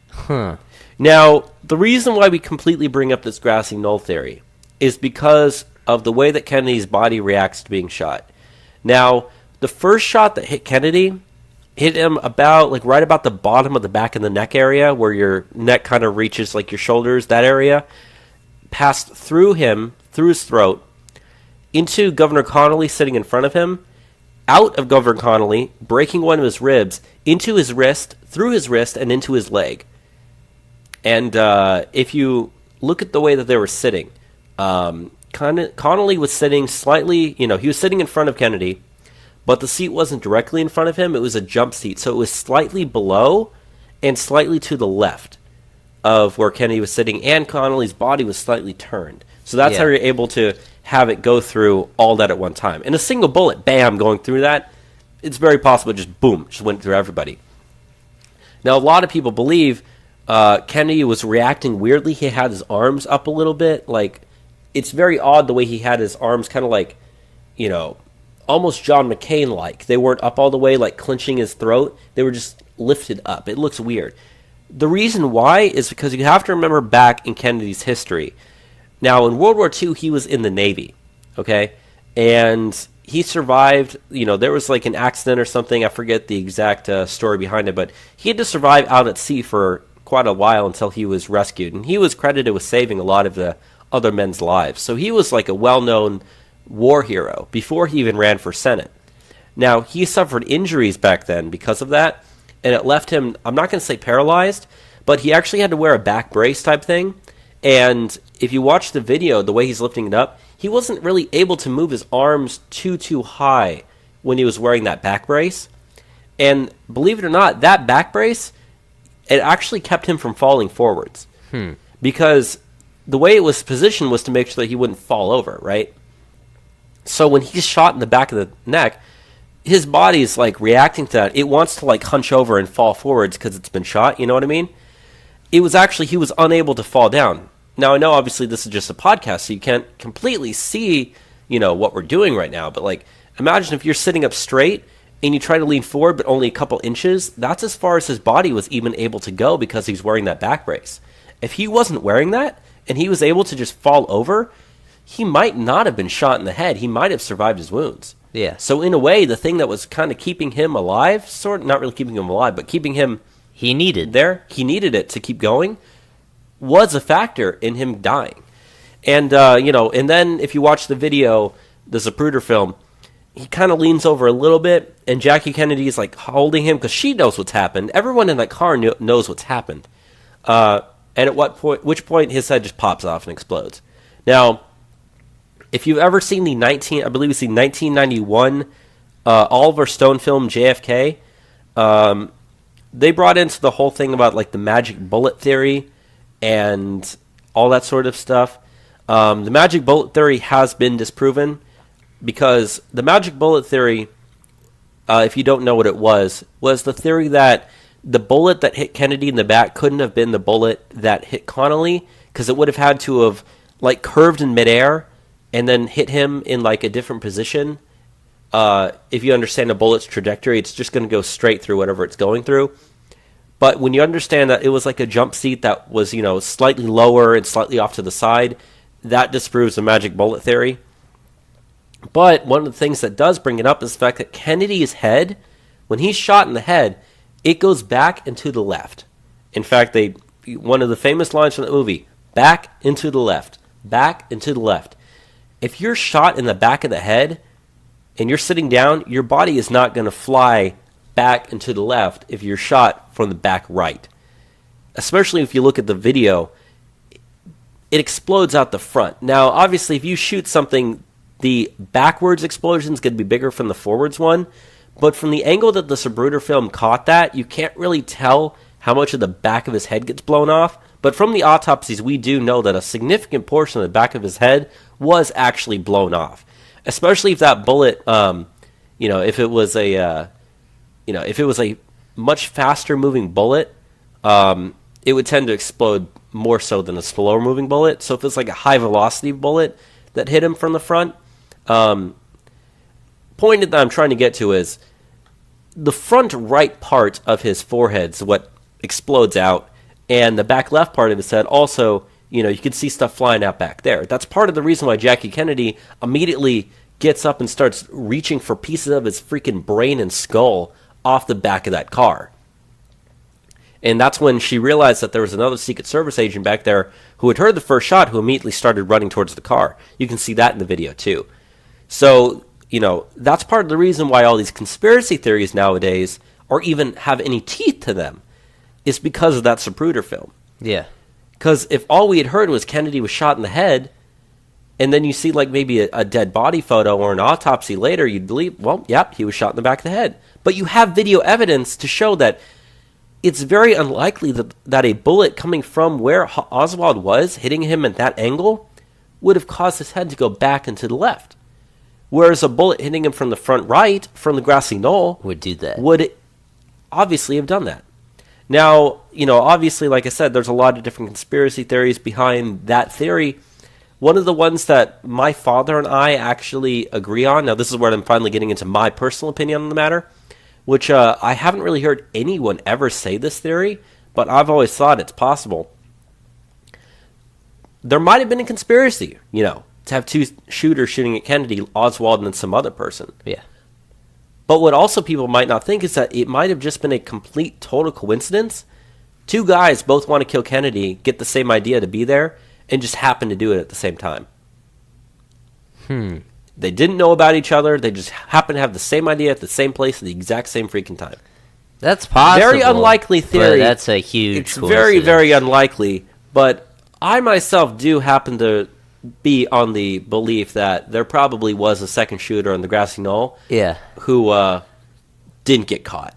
Huh. Now, the reason why we completely bring up this grassy knoll theory is because of the way that Kennedy's body reacts to being shot. Now, the first shot that hit Kennedy hit him about, like, right about the bottom of the back of the neck area, where your neck kind of reaches, like, your shoulders, that area, passed through him, through his throat, into Governor Connolly sitting in front of him, out of Governor Connolly, breaking one of his ribs, into his wrist, through his wrist, and into his leg. And if you look at the way that they were sitting, Connolly was sitting slightly, he was sitting in front of Kennedy, but the seat wasn't directly in front of him. It was a jump seat, so it was slightly below and slightly to the left of where Kennedy was sitting, and Connolly's body was slightly turned. So that's how you're able to have it go through all that at one time. And a single bullet, bam, going through that, it's very possible just boom, just went through everybody. Now, a lot of people believe Kennedy was reacting weirdly. He had his arms up a little bit. Like, it's very odd the way he had his arms kind of like, almost John McCain-like. They weren't up all the way, like clenching his throat. They were just lifted up. It looks weird. The reason why is because you have to remember back in Kennedy's history. Now, in World War II, he was in the Navy, okay? And he survived, there was like an accident or something. I forget the exact story behind it, but he had to survive out at sea for quite a while until he was rescued. And he was credited with saving a lot of the other men's lives. So he was like a well-known war hero before he even ran for Senate. Now, he suffered injuries back then because of that, and it left him, I'm not going to say paralyzed, but he actually had to wear a back brace type thing. And if you watch the video, the way he's lifting it up, he wasn't really able to move his arms too high when he was wearing that back brace. And believe it or not, that back brace, it actually kept him from falling forwards. Because the way it was positioned was to make sure that he wouldn't fall over, right? So when he's shot in the back of the neck, his body is like reacting to that. It wants to like hunch over and fall forwards because it's been shot, you know what I mean? It was actually, he was unable to fall down. Now, I know obviously this is just a podcast, so you can't completely see, what we're doing right now. But like, imagine if you're sitting up straight and you try to lean forward, but only a couple inches. That's as far as his body was even able to go because he's wearing that back brace. If he wasn't wearing that and he was able to just fall over, he might not have been shot in the head. He might have survived his wounds. Yeah. So in a way, the thing that was kind of keeping him alive, not really keeping him alive, but keeping him he needed it to keep going, was a factor in him dying. And, and then if you watch the video, the Zapruder film, he kind of leans over a little bit, and Jackie Kennedy is like holding him because she knows what's happened. Everyone in that car knows what's happened. And at which point his head just pops off and explodes. Now, if you've ever seen the 1991 Oliver Stone film JFK, they brought into the whole thing about like the magic bullet theory and all that sort of stuff. The magic bullet theory has been disproven because the magic bullet theory, if you don't know what it was the theory that the bullet that hit Kennedy in the back couldn't have been the bullet that hit Connolly because it would have had to have like curved in midair and then hit him in like a different position. If you understand a bullet's trajectory, it's just going to go straight through whatever it's going through. But when you understand that it was like a jump seat that was, slightly lower and slightly off to the side, that disproves the magic bullet theory. But one of the things that does bring it up is the fact that Kennedy's head, when he's shot in the head, it goes back and to the left. In fact, one of the famous lines from the movie, back and to the left, back and to the left. If you're shot in the back of the head and you're sitting down, your body is not going to fly back and to the left if you're shot from the back right. Especially if you look at the video, it explodes out the front. Now, obviously, if you shoot something, the backwards explosion is going to be bigger from the forwards one. But from the angle that the Zapruder film caught that, you can't really tell how much of the back of his head gets blown off. But from the autopsies, we do know that a significant portion of the back of his head was actually blown off. Especially if that bullet, if it was a much faster moving bullet, it would tend to explode more so than a slower moving bullet. So if it's like a high velocity bullet that hit him from the front, point that I'm trying to get to is the front right part of his forehead is what explodes out, and the back left part of his head also, you can see stuff flying out back there. That's part of the reason why Jackie Kennedy immediately gets up and starts reaching for pieces of his freaking brain and skull off the back of that car. And that's when she realized that there was another Secret Service agent back there who had heard the first shot, who immediately started running towards the car. You can see that in the video too. So, that's part of the reason why all these conspiracy theories nowadays, or even have any teeth to them, is because of that Zapruder film. Yeah. Because if all we had heard was Kennedy was shot in the head, and then you see like maybe a dead body photo or an autopsy later, you'd believe, well, yep, he was shot in the back of the head. But you have video evidence to show that it's very unlikely that a bullet coming from where Oswald was, hitting him at that angle, would have caused his head to go back and to the left. Whereas a bullet hitting him from the front right, from the grassy knoll, would do that. Would obviously have done that. Now, obviously, like I said, there's a lot of different conspiracy theories behind that theory. One of the ones that my father and I actually agree on, now this is where I'm finally getting into my personal opinion on the matter, which I haven't really heard anyone ever say this theory, but I've always thought it's possible. There might have been a conspiracy, to have two shooters shooting at Kennedy, Oswald and some other person. Yeah. But what also people might not think is that it might have just been a complete, total coincidence. Two guys both want to kill Kennedy, get the same idea to be there, and just happen to do it at the same time. They didn't know about each other. They just happened to have the same idea at the same place at the exact same freaking time. That's possible. Very unlikely theory. But that's a huge It's coincidence. very, very unlikely. But I myself do happen to be on the belief that there probably was a second shooter on the grassy knoll. Yeah. Who didn't get caught.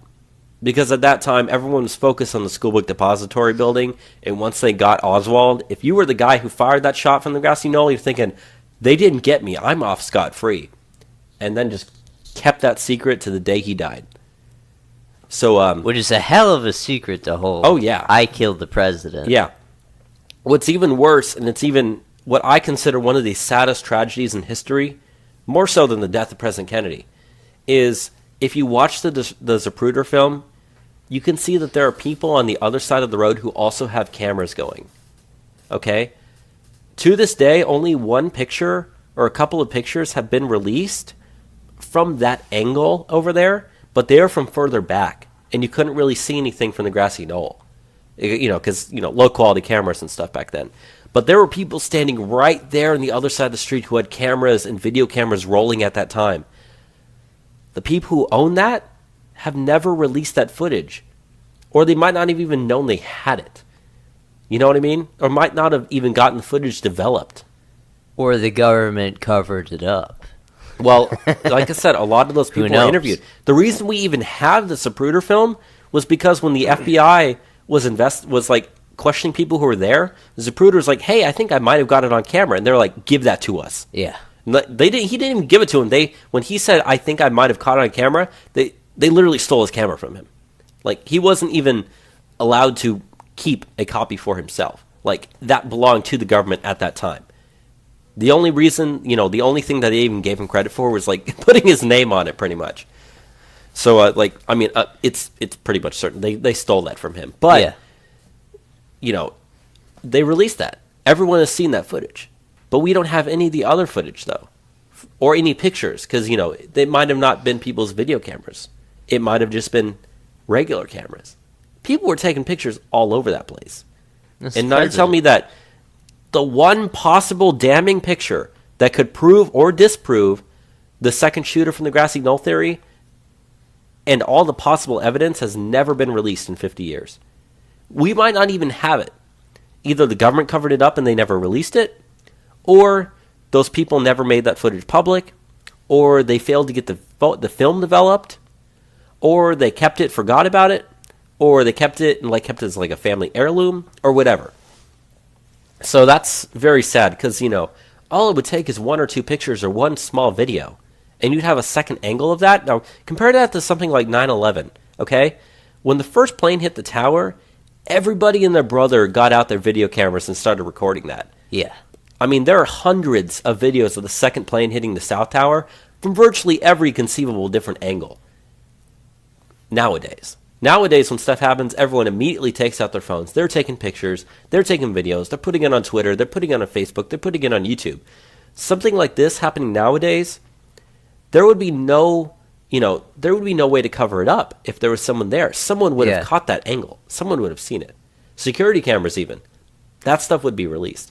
Because at that time, everyone was focused on the Schoolbook Depository building, and once they got Oswald, if you were the guy who fired that shot from the grassy knoll, you're thinking, they didn't get me, I'm off scot-free. And then just kept that secret to the day he died. So, which is a hell of a secret to hold. Oh, yeah. I killed the president. Yeah. What's even worse, and it's even what I consider one of the saddest tragedies in history, more so than the death of President Kennedy, is if you watch the Zapruder film, you can see that there are people on the other side of the road who also have cameras going. Okay? To this day, only one picture or a couple of pictures have been released from that angle over there, but they are from further back, and you couldn't really see anything from the grassy knoll. Because, low-quality cameras and stuff back then. But there were people standing right there on the other side of the street who had cameras and video cameras rolling at that time. The people who own that have never released that footage. Or they might not have even known they had it. You know what I mean? Or might not have even gotten the footage developed. Or the government covered it up. Well, like I said, a lot of those people were interviewed. The reason we even have the Zapruder film was because when the FBI was like questioning people who were there, Zapruder was like, hey, I think I might have got it on camera. And they're like, give that to us. Yeah. He didn't even give it to him. When he said, I think I might have caught it on camera, they literally stole his camera from him. Like, he wasn't even allowed to keep a copy for himself. Like, that belonged to the government at that time. The only reason, the only thing that they even gave him credit for was, like, putting his name on it, pretty much. So, it's pretty much certain. They stole that from him. But, they released that. Everyone has seen that footage. But we don't have any of the other footage, though. Or any pictures, because, they might have not been people's video cameras. It might have just been regular cameras. People were taking pictures all over that place. And now you're telling me that the one possible damning picture that could prove or disprove the second shooter from the grassy knoll theory and all the possible evidence has never been released in 50 years. We might not even have it. either the government covered it up and they never released it, or those people never made that footage public, or they failed to get the film developed, or they kept it, forgot about it, or they kept it and kept it as like a family heirloom, or whatever. So that's very sad because, all it would take is one or two pictures or one small video, and you'd have a second angle of that. Now, compare that to something like 9/11, okay? When the first plane hit the tower, everybody and their brother got out their video cameras and started recording that. Yeah. I mean, there are hundreds of videos of the second plane hitting the South Tower from virtually every conceivable different angle. Nowadays, when stuff happens, everyone immediately takes out their phones. They're taking pictures. They're taking videos. They're putting it on Twitter. They're putting it on Facebook. They're putting it on YouTube. Something like this happening nowadays, there would be no way to cover it up if there was someone there. Someone would have caught that angle. Someone would have seen it. Security cameras even. That stuff would be released.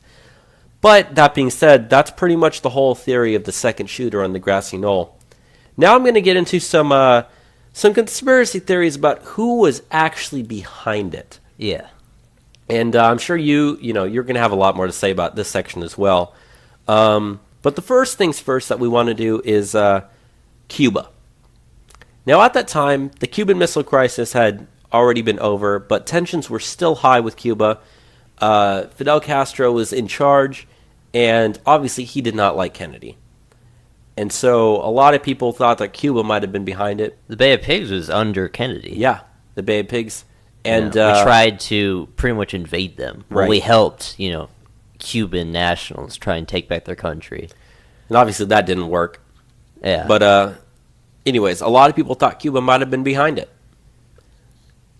But that being said, that's pretty much the whole theory of the second shooter on the grassy knoll. Now I'm going to get into some conspiracy theories about who was actually behind it. Yeah. And I'm sure you're going to have a lot more to say about this section as well. But the first things first that we want to do is Cuba. Now, at that time, the Cuban Missile Crisis had already been over, but tensions were still high with Cuba. Fidel Castro was in charge, and obviously he did not like Kennedy. And so a lot of people thought that Cuba might have been behind it. The Bay of Pigs was under Kennedy. Yeah, the Bay of Pigs. And we tried to pretty much invade them. Right. We helped, Cuban nationals try and take back their country. And obviously that didn't work. Yeah. But anyways, a lot of people thought Cuba might have been behind it.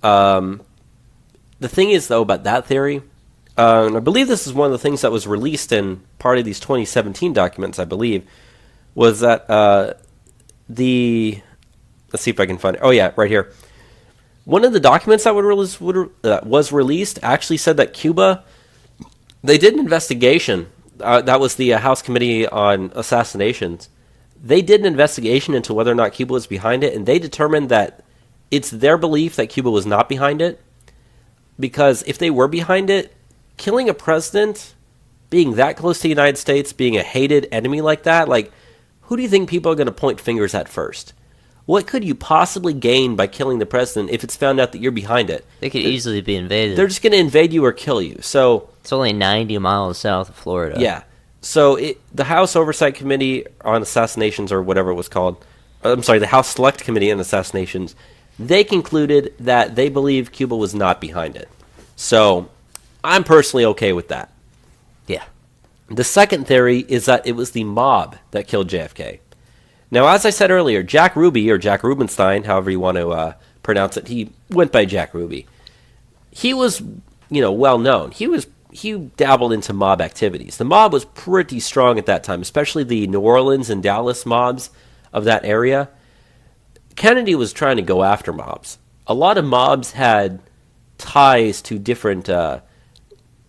The thing is, though, about that theory, and I believe this is one of the things that was released in part of these 2017 documents, I believe, was that let's see if I can find it. Oh, yeah, right here. One of the documents that was released actually said that Cuba, they did an investigation. That was the House Committee on Assassinations. They did an investigation into whether or not Cuba was behind it, and they determined that it's their belief that Cuba was not behind it, because if they were behind it, killing a president, being that close to the United States, being a hated enemy like that, who do you think people are going to point fingers at first? What could you possibly gain by killing the president if it's found out that you're behind it? They could easily be invaded. They're just going to invade you or kill you. So it's only 90 miles south of Florida. Yeah. So the House Oversight Committee on Assassinations, or whatever it was called, the House Select Committee on Assassinations, they concluded that they believe Cuba was not behind it. So I'm personally okay with that. Yeah. The second theory is that it was the mob that killed JFK. Now, as I said earlier, Jack Ruby, or Jack Rubenstein, however you want to pronounce it, he went by Jack Ruby. He was, well known. He dabbled into mob activities. The mob was pretty strong at that time, especially the New Orleans and Dallas mobs of that area. Kennedy was trying to go after mobs. A lot of mobs had ties to different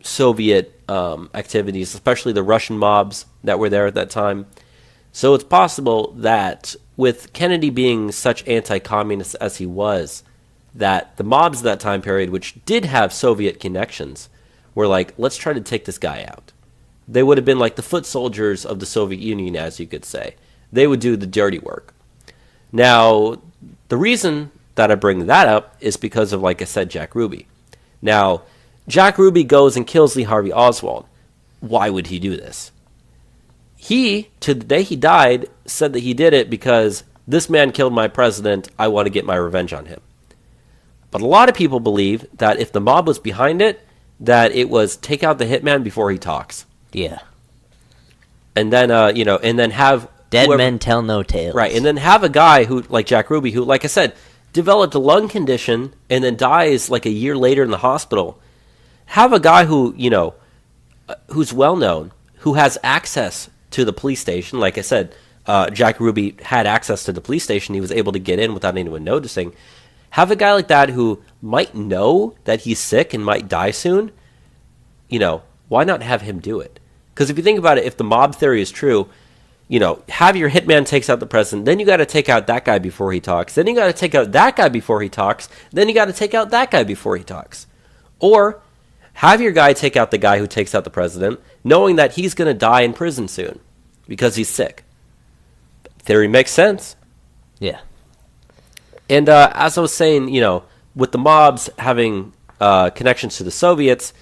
Soviet activities, especially the Russian mobs that were there at that time. So it's possible that with Kennedy being such anti-communist as he was, that the mobs of that time period, which did have Soviet connections, were like, let's try to take this guy out. They would have been like the foot soldiers of the Soviet Union, as you could say. They would do the dirty work. Now, the reason that I bring that up is because of, like I said, Jack Ruby. Now, Jack Ruby goes and kills Lee Harvey Oswald. Why would he do this? He, to the day he died, said that he did it because this man killed my president, I want to get my revenge on him. But a lot of people believe that if the mob was behind it, that it was take out the hitman before he talks. Yeah. And then, and then have... Dead men tell no tales. Right, and then have a guy who, like Jack Ruby, who, like I said, developed a lung condition and then dies like a year later in the hospital. Have a guy who, who's well-known, who has access to the police station. Like I said, Jack Ruby had access to the police station. He was able to get in without anyone noticing. Have a guy like that who might know that he's sick and might die soon. Why not have him do it? Because if you think about it, if the mob theory is true, have your hitman takes out the president, then you got to take out that guy before he talks, then you got to take out that guy before he talks, then you got to take out that guy before he talks. Or Have your guy take out the guy who takes out the president, knowing that he's going to die in prison soon because he's sick. Theory makes sense. Yeah. And as I was saying, with the mobs having connections to the Soviets,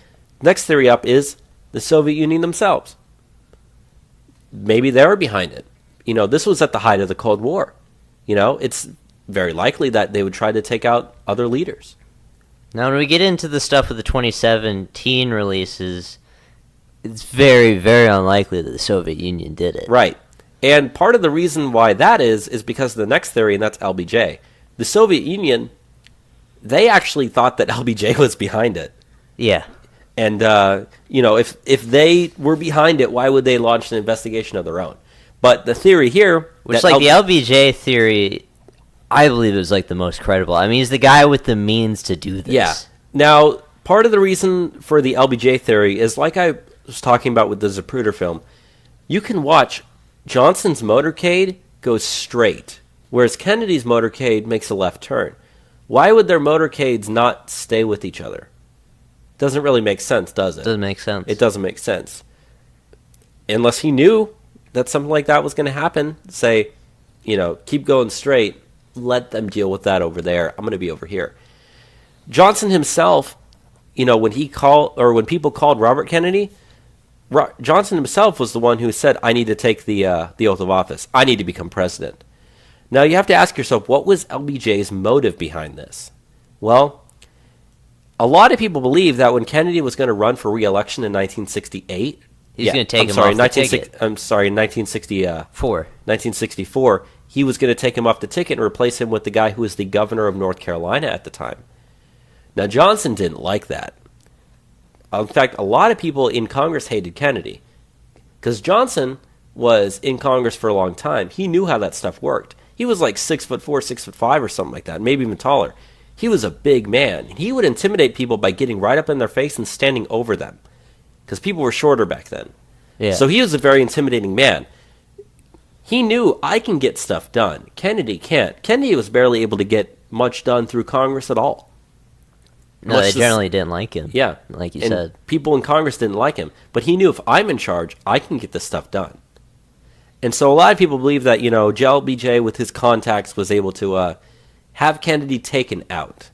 next theory up is the Soviet Union themselves. Maybe they were behind it. This was at the height of the Cold War. It's very likely that they would try to take out other leaders. Now, when we get into the stuff with the 2017 releases, it's very, very unlikely that the Soviet Union did it. Right. And part of the reason why that is because of the next theory, and that's LBJ. The Soviet Union, they actually thought that LBJ was behind it. Yeah. And, if they were behind it, why would they launch an investigation of their own? But the theory here... Which, the LBJ theory, I believe, is, the most credible. I mean, he's the guy with the means to do this. Yeah. Now, part of the reason for the LBJ theory is, like I was talking about with the Zapruder film, you can watch Johnson's motorcade go straight, whereas Kennedy's motorcade makes a left turn. Why would their motorcades not stay with each other? Doesn't really make sense, does it? Doesn't make sense. It doesn't make sense. Unless he knew that something like that was going to happen. Say, keep going straight. Let them deal with that over there. I'm going to be over here. Johnson himself, when people called Robert Kennedy, Johnson himself was the one who said, I need to take the oath of office. I need to become president. Now, you have to ask yourself, what was LBJ's motive behind this? Well, a lot of people believe that when Kennedy was going to run for re-election in 1968... He's going to take him off the ticket. I'm sorry, in 1964, he was going to take him off the ticket and replace him with the guy who was the governor of North Carolina at the time. Now, Johnson didn't like that. In fact, a lot of people in Congress hated Kennedy because Johnson was in Congress for a long time. He knew how that stuff worked. He was like 6'4", 6'5", or something like that, maybe even taller. He was a big man. And he would intimidate people by getting right up in their face and standing over them because people were shorter back then. Yeah. So he was a very intimidating man. He knew, I can get stuff done. Kennedy can't. Kennedy was barely able to get much done through Congress at all. No, they generally didn't like him. Yeah. Like you and said. People in Congress didn't like him. But he knew, if I'm in charge, I can get this stuff done. And so a lot of people believe that, LBJ with his contacts was able to have Kennedy taken out.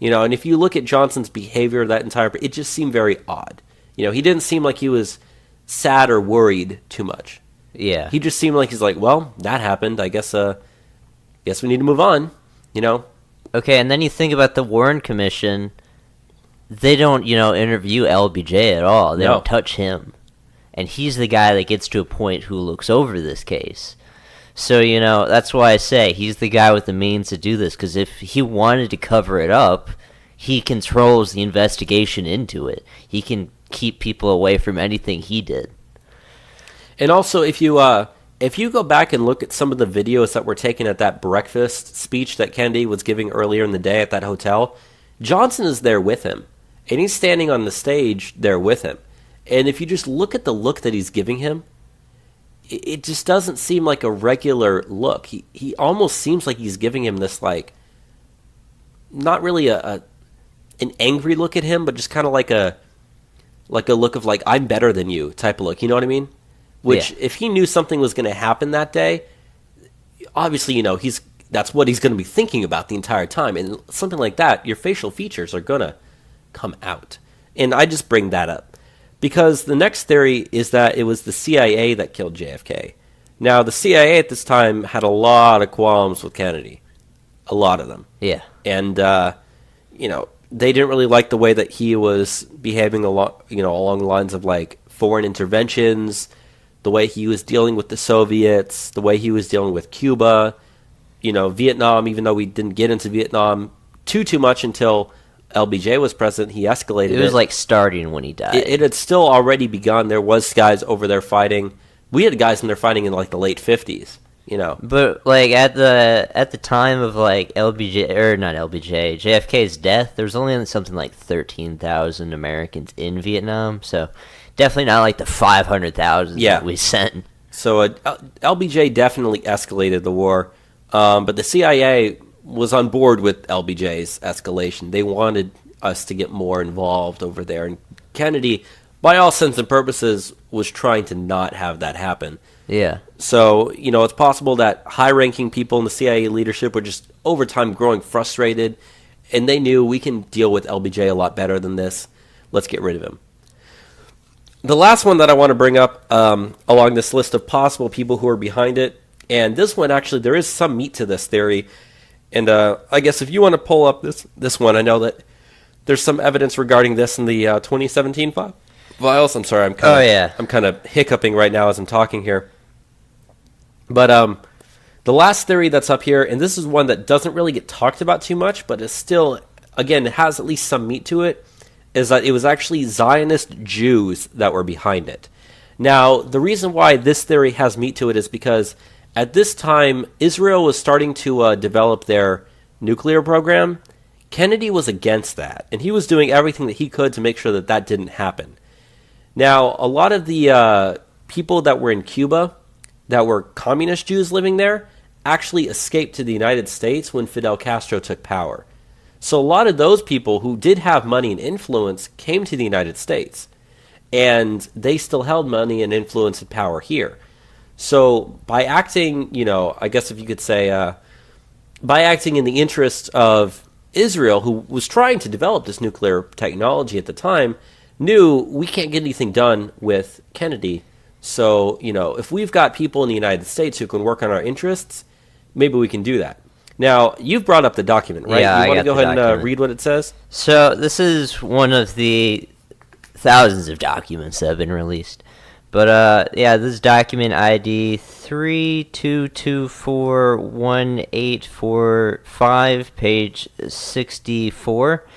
And if you look at Johnson's behavior that entire... It just seemed very odd. He didn't seem like he was sad or worried too much. Yeah. He just seemed like he's like, well, that happened. I guess we need to move on, Okay, and then you think about the Warren Commission. They don't, interview LBJ at all. They don't touch him. And he's the guy that gets to a point who looks over this case. So, that's why I say he's the guy with the means to do this. Because if he wanted to cover it up, he controls the investigation into it. He can keep people away from anything he did. And also, if you go back and look at some of the videos that were taken at that breakfast speech that Kennedy was giving earlier in the day at that hotel, Johnson is there with him. And he's standing on the stage there with him. And if you just look at the look that he's giving him, it just doesn't seem like a regular look. He almost seems like he's giving him this, not really an angry look at him, but just kind of like a look of I'm better than you type of look. You know what I mean? Which, if he knew something was going to happen that day, obviously, that's what he's going to be thinking about the entire time. And something like that, your facial features are going to come out. And I just bring that up because the next theory is that it was the CIA that killed JFK. Now, the CIA at this time had a lot of qualms with Kennedy. A lot of them. Yeah. And, they didn't really like the way that he was behaving along the lines of foreign interventions, the way he was dealing with the Soviets, the way he was dealing with Cuba, Vietnam, even though we didn't get into Vietnam too much until LBJ was president, he escalated it. It was starting when he died. It had still already begun. There was guys over there fighting. We had guys in there fighting in the late 50s. But at the time of LBJ or not LBJ, JFK's death, there was only something like 13,000 Americans in Vietnam, so definitely not the 500,000 that we sent. So LBJ definitely escalated the war, but the CIA was on board with LBJ's escalation. They wanted us to get more involved over there. And Kennedy, by all sense and purposes, was trying to not have that happen. Yeah. So, it's possible that high-ranking people in the CIA leadership were just, over time, growing frustrated, and they knew we can deal with LBJ a lot better than this. Let's get rid of him. The last one that I want to bring up along this list of possible people who are behind it, and this one, actually, there is some meat to this theory, and I guess if you want to pull up this one, I know that there's some evidence regarding this in the 2017 files. I'm sorry, I'm kind of hiccuping right now as I'm talking here. But the last theory that's up here, and this is one that doesn't really get talked about too much, but is still, again, it has at least some meat to it, is that it was actually Zionist Jews that were behind it. Now, the reason why this theory has meat to it is because at this time, Israel was starting to develop their nuclear program. Kennedy was against that, and he was doing everything that he could to make sure that that didn't happen. Now, a lot of the people that were in Cuba, that were communist Jews living there, actually escaped to the United States when Fidel Castro took power. So a lot of those people who did have money and influence came to the United States, and they still held money and influence and power here. So by acting, I guess if you could say, by acting in the interest of Israel, who was trying to develop this nuclear technology at the time, knew we can't get anything done with Kennedy. So, if we've got people in the United States who can work on our interests, maybe we can do that. Now, you've brought up the document, right? Yeah, you want to go ahead and and read what it says? So, this is one of the thousands of documents that have been released. But, this document ID 32241845, page 64.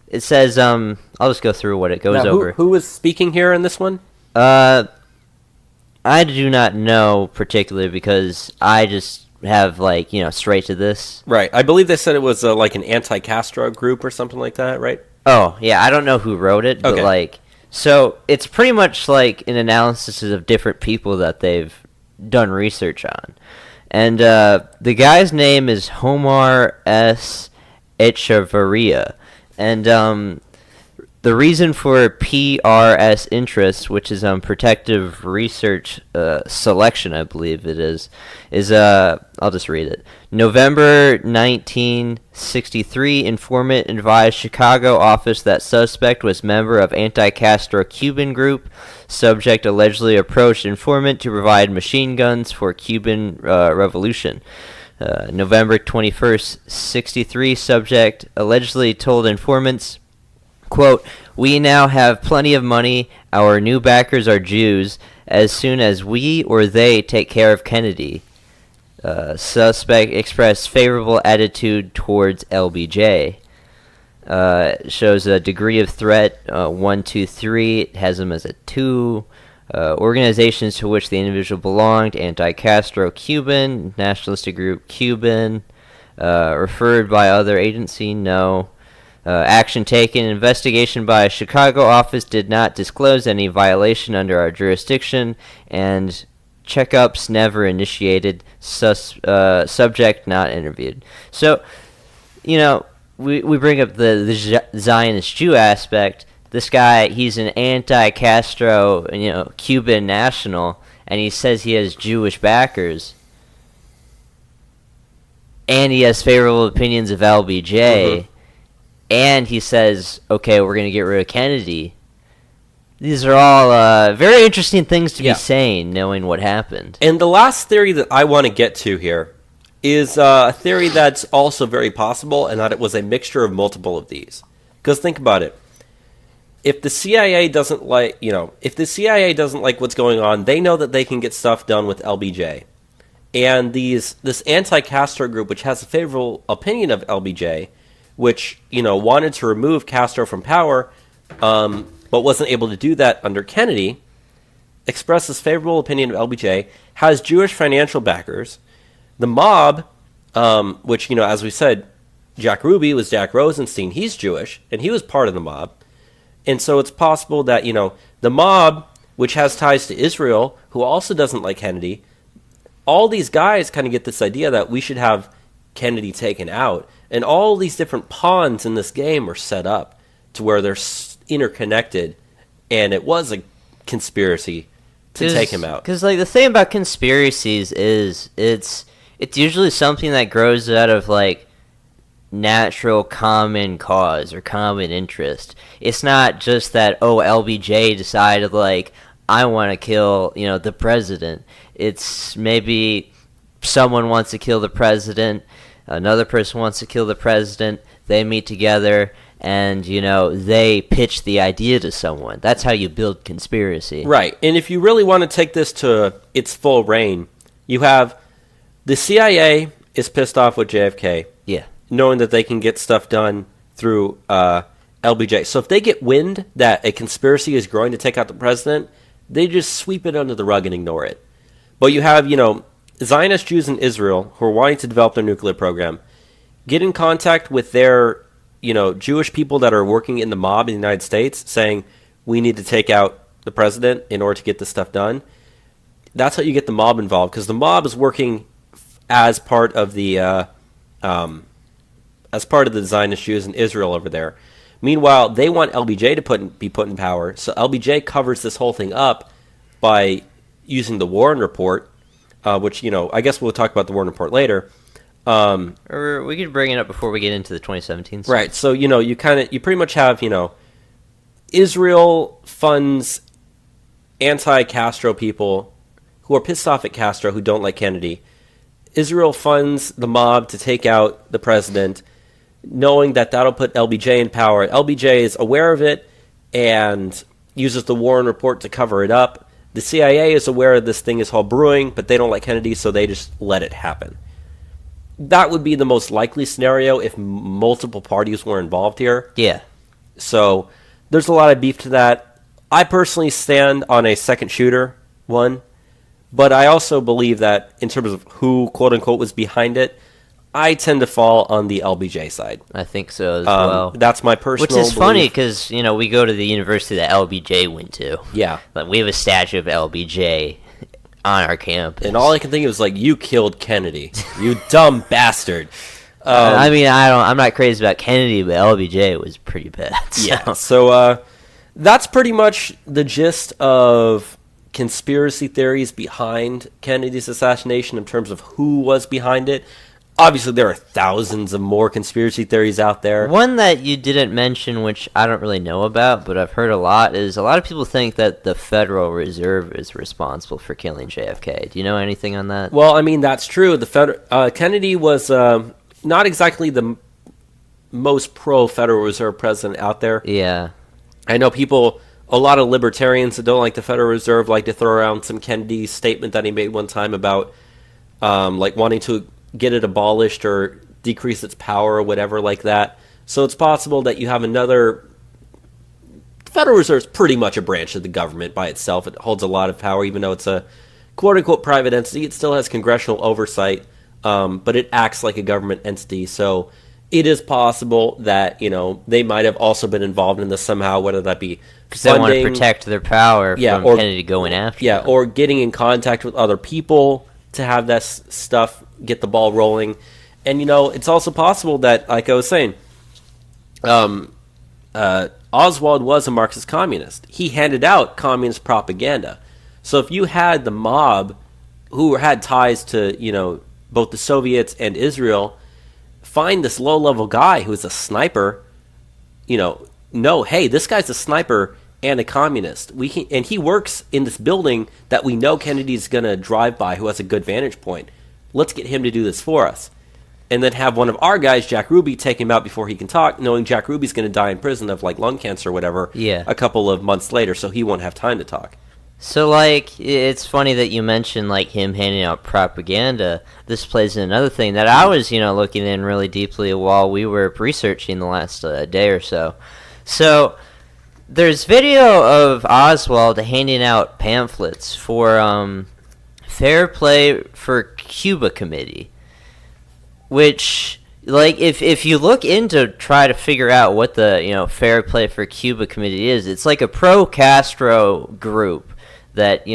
It says, I'll just go through what it goes over. Who was speaking here in this one? I do not know particularly because I just have, straight to this. Right. I believe they said it was like an anti-Castro group or something like that, right? Oh, yeah. I don't know who wrote it, but, so it's pretty much like an analysis of different people that they've done research on. And the guy's name is Homar S. Echevarria. And the reason for PRS interest, which is Protective Research Selection, I believe it is I'll just read it. November 1963, informant advised Chicago office that suspect was member of anti-Castro Cuban group. Subject allegedly approached informant to provide machine guns for Cuban revolution. November 21st, 63, subject allegedly told informants, quote, "We now have plenty of money. Our new backers are Jews. As soon as we or they take care of Kennedy." Suspect expressed favorable attitude towards LBJ. Shows a degree of threat, 1, 2, 3. It has him as a 2. Organizations to which the individual belonged: anti-Castro Cuban, nationalistic group Cuban, referred by other agency, no. Action taken: investigation by Chicago office did not disclose any violation under our jurisdiction, and checkups never initiated. Subject not interviewed. So, we bring up the Zionist Jew aspect. This guy, he's an anti-Castro, Cuban national, and he says he has Jewish backers. And he has favorable opinions of LBJ. Mm-hmm. And he says, okay, we're going to get rid of Kennedy. These are all very interesting things to be saying, knowing what happened. And the last theory that I want to get to here is a theory that's also very possible, and that it was a mixture of multiple of these. Because think about it. If the CIA doesn't like what's going on, they know that they can get stuff done with LBJ. And this anti-Castro group, which has a favorable opinion of LBJ, which, wanted to remove Castro from power, but wasn't able to do that under Kennedy, expresses favorable opinion of LBJ, has Jewish financial backers. The mob, which, as we said, Jack Ruby was Jack Rosenstein. He's Jewish, and he was part of the mob. And so it's possible that, the mob, which has ties to Israel, who also doesn't like Kennedy, all these guys kind of get this idea that we should have Kennedy taken out. And all these different pawns in this game are set up to where they're interconnected, and it was a conspiracy to take him out. Because like the thing about conspiracies is it's usually something that grows out of like natural common cause or common interest. It's not just that LBJ decided like I want to kill the president. It's maybe someone wants to kill the president, another person wants to kill the president, they meet together and they pitch the idea to someone. That's how you build conspiracy. Right. And if you really want to take this to its full reign, you have the CIA is pissed off with JFK. Yeah. Knowing that they can get stuff done through LBJ. So if they get wind that a conspiracy is growing to take out the president, they just sweep it under the rug and ignore it. But you have, Zionist Jews in Israel who are wanting to develop their nuclear program, get in contact with their, Jewish people that are working in the mob in the United States saying, we need to take out the president in order to get this stuff done. That's how you get the mob involved, because the mob is working as part of the Zionist Jews in Israel over there. Meanwhile, they want LBJ to be put in power, so LBJ covers this whole thing up by using the Warren Report, which, I guess we'll talk about the Warren Report later. Or we could bring it up before we get into the 2017 stuff. Right, so, you pretty much have, Israel funds anti-Castro people who are pissed off at Castro, who don't like Kennedy. Israel funds the mob to take out the president, knowing that that'll put LBJ in power. LBJ is aware of it and uses the Warren Report to cover it up. The CIA is aware of this thing is all brewing, but they don't like Kennedy, so they just let it happen. That would be the most likely scenario if multiple parties were involved here. Yeah. So there's a lot of beef to that. I personally stand on a second shooter one, but I also believe that in terms of who, quote-unquote, was behind it, I tend to fall on the LBJ side. I think so as well. That's my personal Which is belief. funny because, we go to the university that LBJ went to. Yeah. Like, we have a statue of LBJ on our campus. And all I can think of is, like, you killed Kennedy. You dumb bastard. I'm not crazy about Kennedy, but LBJ was pretty bad. So. Yeah. So that's pretty much the gist of conspiracy theories behind Kennedy's assassination in terms of who was behind it. Obviously, there are thousands of more conspiracy theories out there. One that you didn't mention, which I don't really know about, but I've heard a lot, is a lot of people think that the Federal Reserve is responsible for killing JFK. Do you know anything on that? Well, that's true. Kennedy was not exactly the most pro-Federal Reserve president out there. Yeah. I know a lot of libertarians that don't like the Federal Reserve like to throw around some Kennedy statement that he made one time about wanting to get it abolished or decrease its power or whatever like that. So it's possible that you have another... The Federal Reserve is pretty much a branch of the government by itself. It holds a lot of power, even though it's a quote-unquote private entity. It still has congressional oversight, but it acts like a government entity. So it is possible that, they might have also been involved in this somehow, whether that be because they want to protect their power from Kennedy going after them. Or getting in contact with other people to have that stuff get the ball rolling. And, it's also possible that, like I was saying, Oswald was a Marxist communist. He handed out communist propaganda. So if you had the mob who had ties to, both the Soviets and Israel, find this low-level guy who's a sniper, hey, this guy's a sniper and a communist. And he works in this building that we know Kennedy's going to drive by, who has a good vantage point. Let's get him to do this for us. And then have one of our guys, Jack Ruby, take him out before he can talk, knowing Jack Ruby's going to die in prison of lung cancer or whatever a couple of months later, so he won't have time to talk. So, it's funny that you mentioned, him handing out propaganda. This plays in another thing that I was, looking in really deeply while we were researching the last day or so. So, there's video of Oswald handing out pamphlets for Fair Play for Cuba Committee, which, if you look into try to figure out what the, Fair Play for Cuba Committee is, it's like a pro-Castro group that,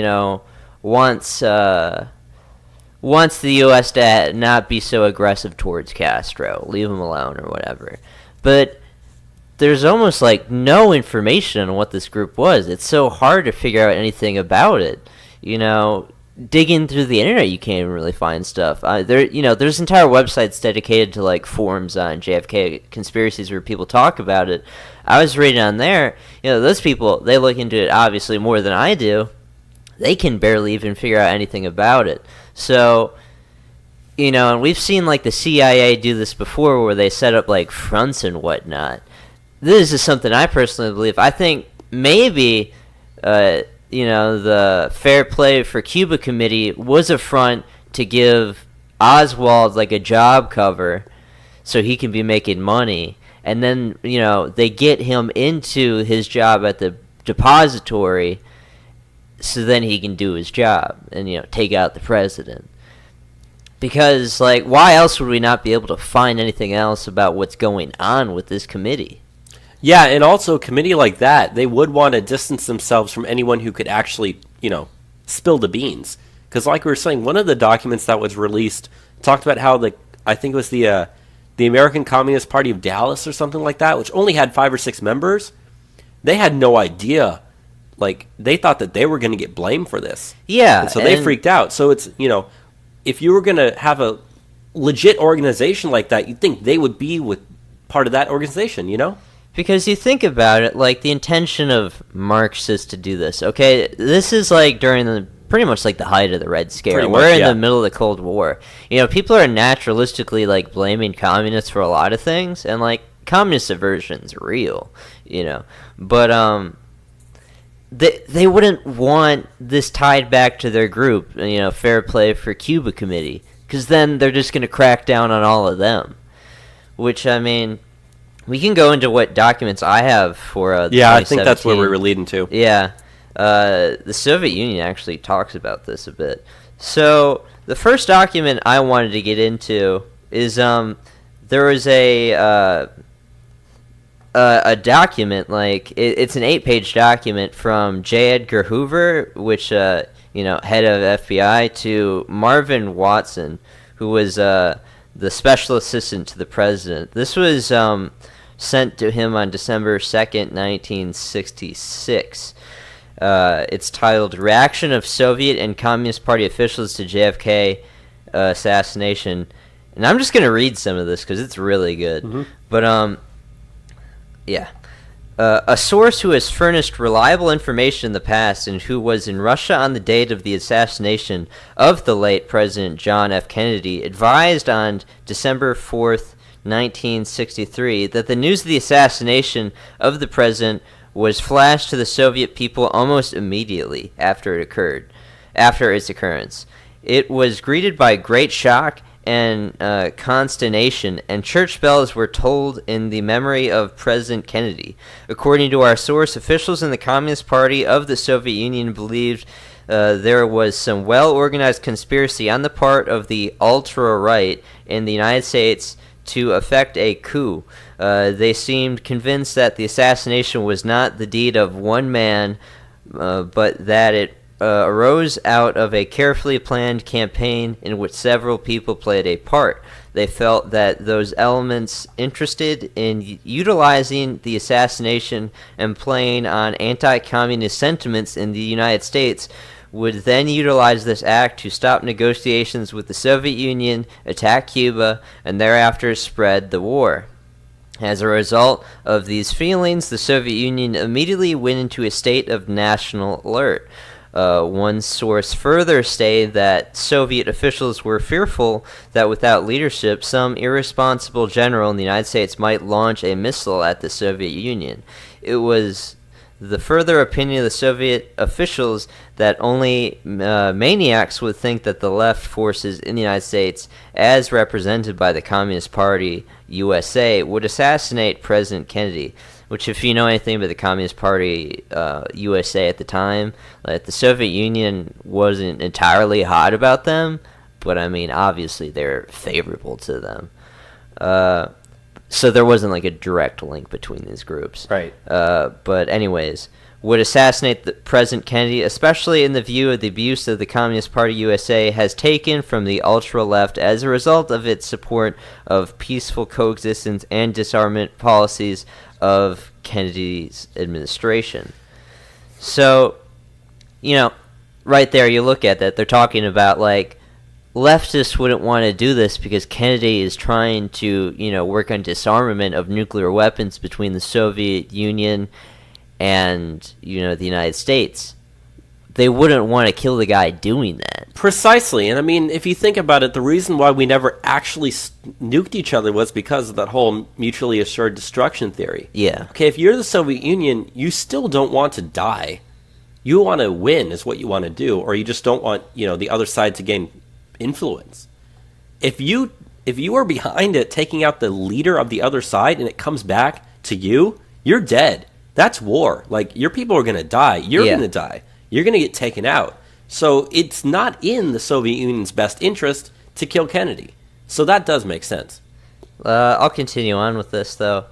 wants wants the U.S. to not be so aggressive towards Castro, leave him alone or whatever. But there's almost like no information on what this group was. It's so hard to figure out anything about it. You know, digging through the internet, you can't even really find stuff. There's entire websites dedicated to like forums on JFK conspiracies where people talk about it. I was reading on there. Those people, they look into it obviously more than I do. They can barely even figure out anything about it. So, and we've seen like the CIA do this before, where they set up like fronts and whatnot. This is something I personally believe. I think maybe, the Fair Play for Cuba Committee was a front to give Oswald like a job cover so he can be making money. And then, they get him into his job at the depository so then he can do his job and, take out the president. Because, like, why else would we not be able to find anything else about what's going on with this committee? Yeah, and also a committee like that, they would want to distance themselves from anyone who could actually, spill the beans. Because like we were saying, one of the documents that was released talked about how I think it was the American Communist Party of Dallas or something like that, which only had 5 or 6 members. They had no idea. Like, they thought that they were going to get blamed for this. Yeah. And so they freaked out. So it's, if you were going to have a legit organization like that, you'd think they would be with part of that organization, Because you think about it, like, the intention of Marxists to do this, okay? This is, like, during pretty much, like, the height of the Red Scare. We're in the middle of the Cold War. People are naturalistically, like, blaming communists for a lot of things, and, like, communist aversion's real, But, they wouldn't want this tied back to their group, Fair Play for Cuba Committee, because then they're just going to crack down on all of them. Which, I mean, we can go into what documents I have for I think that's where we were leading to. Yeah. The Soviet Union actually talks about this a bit. So, the first document I wanted to get into is there was a document, like, it's an 8-page document from J. Edgar Hoover, which, head of FBI, to Marvin Watson, who was the special assistant to the president. This was sent to him on December 2nd, 1966. It's titled Reaction of Soviet and Communist Party Officials to JFK Assassination. And I'm just going to read some of this because it's really good. Mm-hmm. But, yeah. A source who has furnished reliable information in the past and who was in Russia on the date of the assassination of the late President John F. Kennedy advised on December 4th, 1963, that the news of the assassination of the president was flashed to the Soviet people almost immediately after its occurrence. It was greeted by great shock and consternation, and church bells were tolled in the memory of President Kennedy. According to our source, officials in the Communist Party of the Soviet Union believed there was some well-organized conspiracy on the part of the ultra-right in the United States to effect a coup. They seemed convinced that the assassination was not the deed of one man, but that it arose out of a carefully planned campaign in which several people played a part. They felt that those elements interested in utilizing the assassination and playing on anti-communist sentiments in the United States would then utilize this act to stop negotiations with the Soviet Union, attack Cuba, and thereafter spread the war. As a result of these feelings, the Soviet Union immediately went into a state of national alert. One source further stated that Soviet officials were fearful that without leadership, some irresponsible general in the United States might launch a missile at the Soviet Union. It was the further opinion of the Soviet officials that only maniacs would think that the left forces in the United States, as represented by the Communist Party USA, would assassinate President Kennedy. Which, if you know anything about the Communist Party USA at the time, like, the Soviet Union wasn't entirely hot about them, but I mean, obviously they're favorable to them. So there wasn't like a direct link between these groups. Right. But anyways, would assassinate the President Kennedy, especially in the view of the abuse of the Communist Party USA has taken from the ultra-left as a result of its support of peaceful coexistence and disarmament policies of Kennedy's administration. So, right there you look at that, they're talking about, like, leftists wouldn't want to do this because Kennedy is trying to, work on disarmament of nuclear weapons between the Soviet Union and, the United States. They wouldn't want to kill the guy doing that. Precisely. And I mean, if you think about it, the reason why we never actually nuked each other was because of that whole mutually assured destruction theory. Yeah. Okay, if you're the Soviet Union, you still don't want to die. You want to win is what you want to do, or you just don't want, the other side to gain influence. If you are behind it, taking out the leader of the other side, and it comes back to you, you're dead. That's war. Like, your people are going to die. You're going to die. You're going to get taken out. So it's not in the Soviet Union's best interest to kill Kennedy. So that does make sense. I'll continue on with this, though.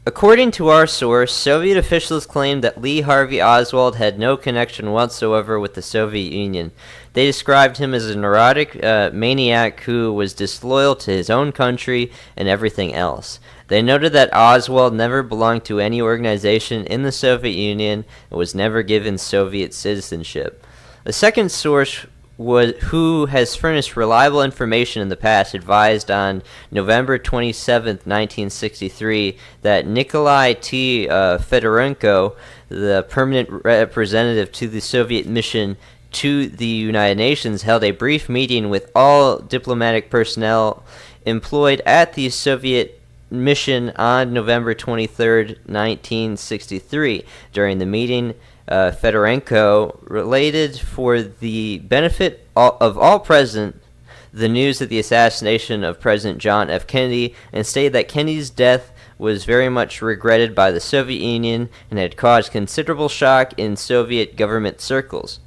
According to our source, Soviet officials claimed that Lee Harvey Oswald had no connection whatsoever with the Soviet Union. They described him as a neurotic maniac who was disloyal to his own country and everything else. They noted that Oswald never belonged to any organization in the Soviet Union and was never given Soviet citizenship. A second source who has furnished reliable information in the past advised on November 27, 1963, that Nikolai T. Fedorenko, the permanent representative to the Soviet mission to the United Nations, held a brief meeting with all diplomatic personnel employed at the Soviet mission on November 23, 1963. During the meeting, Fedorenko related for the benefit of all present the news of the assassination of President John F. Kennedy and stated that Kennedy's death was very much regretted by the Soviet Union and had caused considerable shock in Soviet government circles.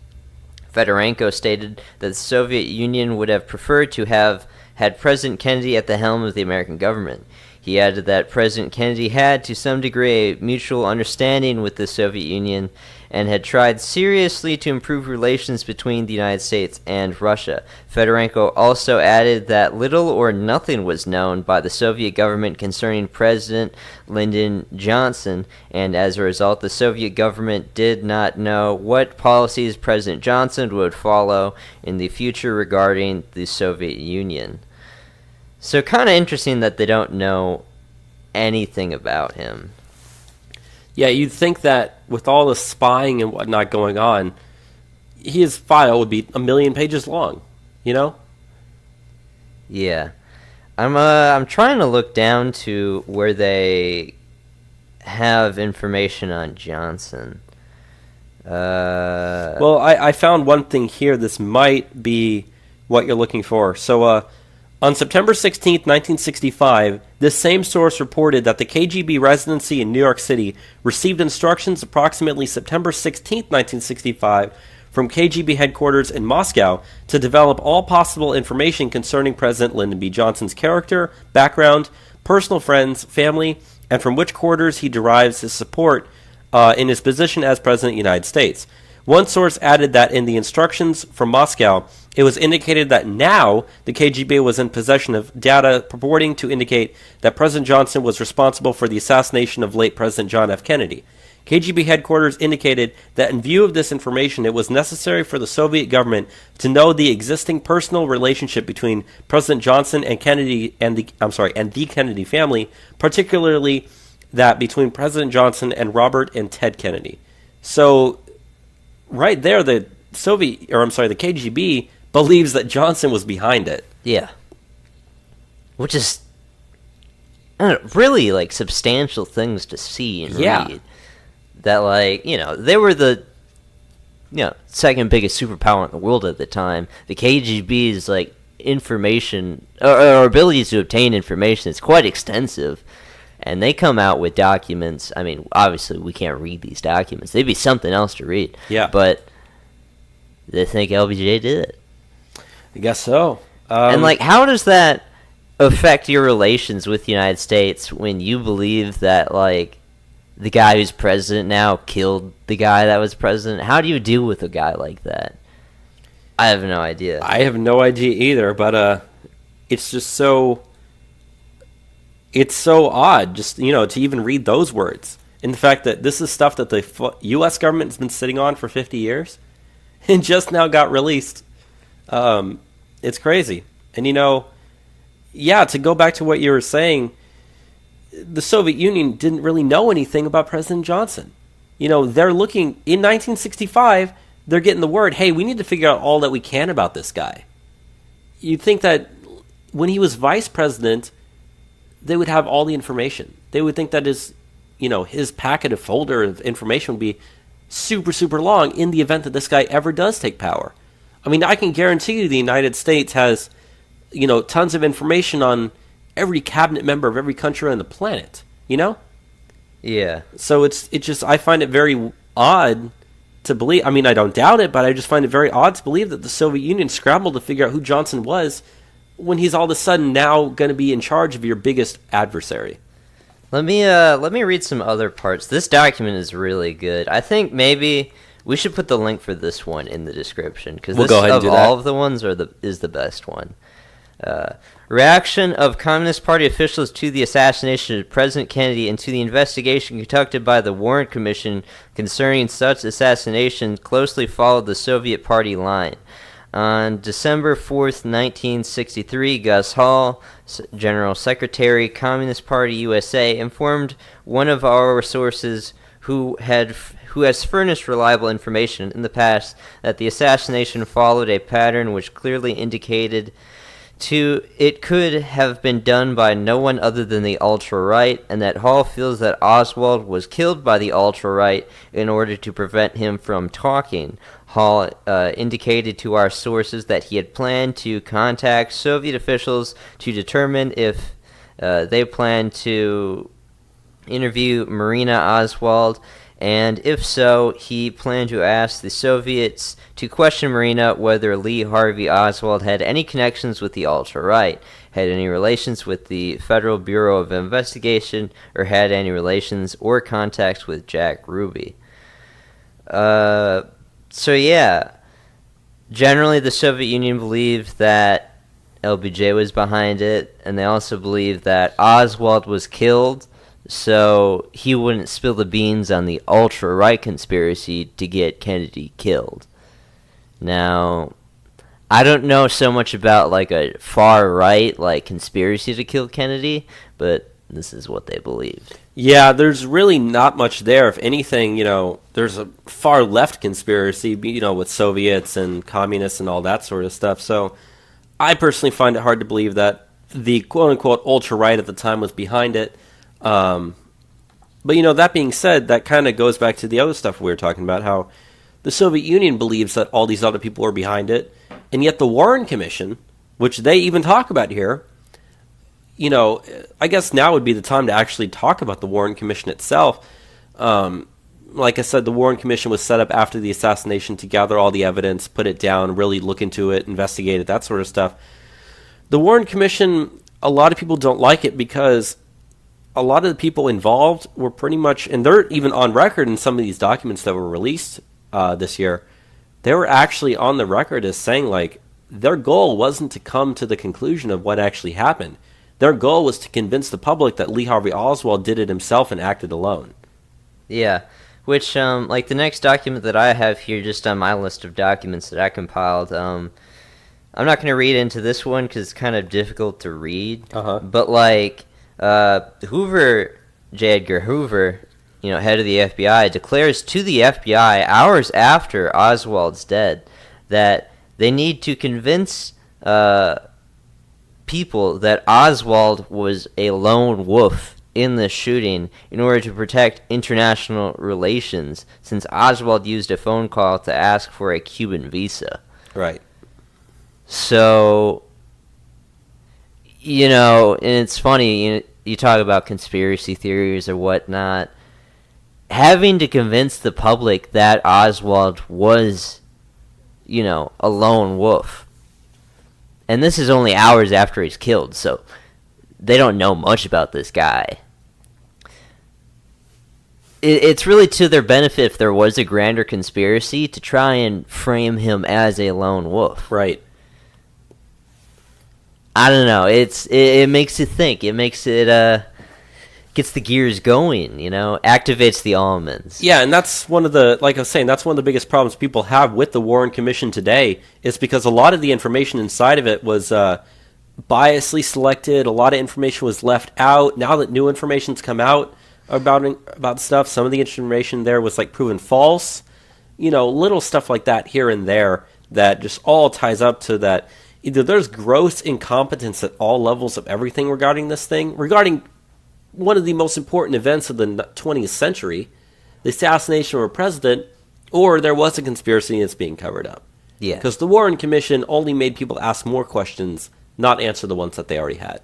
Fedorenko stated that the Soviet Union would have preferred to have had President Kennedy at the helm of the American government. He added that President Kennedy had, to some degree, a mutual understanding with the Soviet Union and had tried seriously to improve relations between the United States and Russia. Fedorenko also added that little or nothing was known by the Soviet government concerning President Lyndon Johnson, and as a result, the Soviet government did not know what policies President Johnson would follow in the future regarding the Soviet Union. So kind of interesting that they don't know anything about him. Yeah, you'd think that with all the spying and whatnot going on, his file would be 1 million pages long, Yeah. I'm trying to look down to where they have information on Johnson. Well, I found one thing here. This might be what you're looking for. So, on September 16, 1965, this same source reported that the KGB residency in New York City received instructions approximately September 16, 1965, from KGB headquarters in Moscow to develop all possible information concerning President Lyndon B. Johnson's character, background, personal friends, family, and from which quarters he derives his support in his position as President of the United States. One source added that in the instructions from Moscow, it was indicated that now the KGB was in possession of data purporting to indicate that President Johnson was responsible for the assassination of late President John F. Kennedy. KGB headquarters indicated that in view of this information, it was necessary for the Soviet government to know the existing personal relationship between President Johnson and Kennedy and the Kennedy family, particularly that between President Johnson and Robert and Ted Kennedy. So, right there, the KGB believes that Johnson was behind it. Yeah. Which is, really, substantial things to see and read. That, they were the, second biggest superpower in the world at the time. The KGB's, information, or abilities to obtain information is quite extensive. And they come out with documents. I mean, obviously, we can't read these documents. They'd be something else to read. Yeah. But they think LBJ did it. I guess so. And, how does that affect your relations with the United States when you believe that, the guy who's president now killed the guy that was president. How do you deal with a guy like that? I have no idea. I have no idea either, but it's just so... It's so odd, just, to even read those words. And the fact that this is stuff that the U.S. government has been sitting on for 50 years and just now got released. It's crazy. And, to go back to what you were saying, the Soviet Union didn't really know anything about President Johnson. They're looking... In 1965, they're getting the word, hey, we need to figure out all that we can about this guy. You'd think that when he was vice president... they would have all the information. They would think that his packet of folder of information would be super, super long in the event that this guy ever does take power. I mean, I can guarantee you the United States has, tons of information on every cabinet member of every country on the planet, Yeah. So it's just, I find it very odd to believe, I mean, I don't doubt it, but I just find it very odd to believe that the Soviet Union scrambled to figure out who Johnson was when he's all of a sudden now going to be in charge of your biggest adversary. Let me read some other parts. This document is really good. I think maybe we should put the link for this one in the description because We'll go ahead and do that. all of the ones is the best one. Reaction of Communist Party officials to the assassination of President Kennedy and to the investigation conducted by the Warren Commission concerning such assassination closely followed the Soviet Party line. On December 4th, 1963, Gus Hall, General Secretary, Communist Party USA, informed one of our sources who has furnished reliable information in the past that the assassination followed a pattern which clearly indicated it could have been done by no one other than the ultra-right, and that Hall feels that Oswald was killed by the ultra-right in order to prevent him from talking. Hall indicated to our sources that he had planned to contact Soviet officials to determine if they planned to interview Marina Oswald, and if so, he planned to ask the Soviets to question Marina whether Lee Harvey Oswald had any connections with the ultra-right, had any relations with the Federal Bureau of Investigation, or had any relations or contacts with Jack Ruby. So yeah, generally the Soviet Union believed that LBJ was behind it, and they also believed that Oswald was killed so he wouldn't spill the beans on the ultra-right conspiracy to get Kennedy killed. Now, I don't know so much about like a far-right conspiracy to kill Kennedy, but this is what they believed. Yeah, there's really not much there. If anything, there's a far left conspiracy, with Soviets and communists and all that sort of stuff. So I personally find it hard to believe that the quote-unquote ultra-right at the time was behind it. But, that being said, that kind of goes back to the other stuff we were talking about, how the Soviet Union believes that all these other people are behind it, and yet the Warren Commission, which they even talk about here, I guess now would be the time to actually talk about the Warren Commission itself. Like I said, the Warren Commission was set up after the assassination to gather all the evidence, put it down, really look into it, investigate it, that sort of stuff. The Warren Commission, a lot of people don't like it because a lot of the people involved were pretty much, and they're even on record in some of these documents that were released this year, they were actually on the record as saying, their goal wasn't to come to the conclusion of what actually happened. Their goal was to convince the public that Lee Harvey Oswald did it himself and acted alone. Yeah, which, the next document that I have here just on my list of documents that I compiled, I'm not going to read into this one because it's kind of difficult to read, but, Hoover, J. Edgar Hoover, head of the FBI, declares to the FBI hours after Oswald's dead that they need to convince people that Oswald was a lone wolf in the shooting in order to protect international relations, since Oswald used a phone call to ask for a Cuban visa. Right. So, and it's funny, you talk about conspiracy theories or whatnot. Having to convince the public that Oswald was, a lone wolf. And this is only hours after he's killed, so they don't know much about this guy. it's really to their benefit if there was a grander conspiracy to try and frame him as a lone wolf. Right. I don't know. It makes you think. It makes it gets the gears going. Activates the almonds. Yeah, and that's one of the, like I was saying, that's one of the biggest problems people have with the Warren Commission today, is because a lot of the information inside of it was biasly selected. A lot of information was left out. Now that new information's come out about stuff, some of the information there was like proven false. Little stuff like that here and there that just all ties up to that. Either there's gross incompetence at all levels of everything regarding this thing, regarding one of the most important events of the 20th century, the assassination of a president, or there was a conspiracy and it's being covered up. Yeah. Because the Warren Commission only made people ask more questions, not answer the ones that they already had.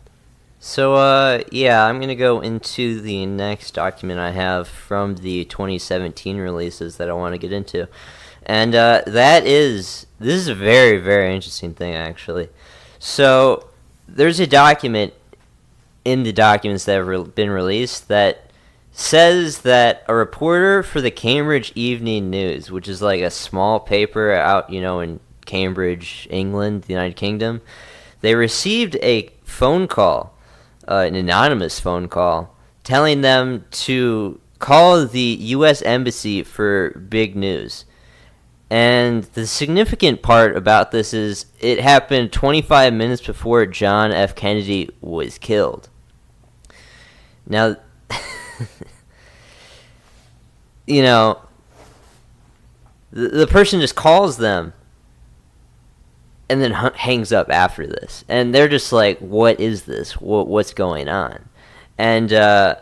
So, I'm going to go into the next document I have from the 2017 releases that I want to get into. And this is a very, very interesting thing, actually. So, there's a document in the documents that have been released that says that a reporter for the Cambridge Evening News, which is like a small paper out, in Cambridge, England, the United Kingdom, they received a phone call, an anonymous phone call, telling them to call the U.S. Embassy for big news. And the significant part about this is it happened 25 minutes before John F. Kennedy was killed. Now, the person just calls them and then hangs up after this. And they're just like, what is this? What's going on? And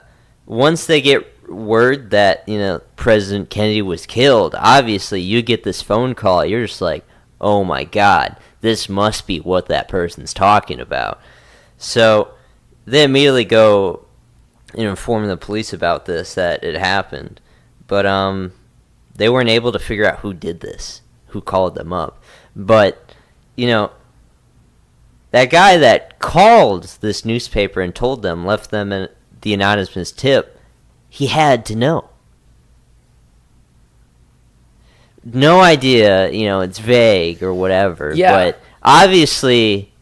once they get word that President Kennedy was killed, obviously you get this phone call, you're just like, oh my god, this must be what that person's talking about. So they immediately go and inform the police about this, that it happened, but they weren't able to figure out who did this, who called them up. But that guy that called this newspaper and told them, left them the anonymous tip, he had to know. No idea, it's vague or whatever. Yeah. But obviously,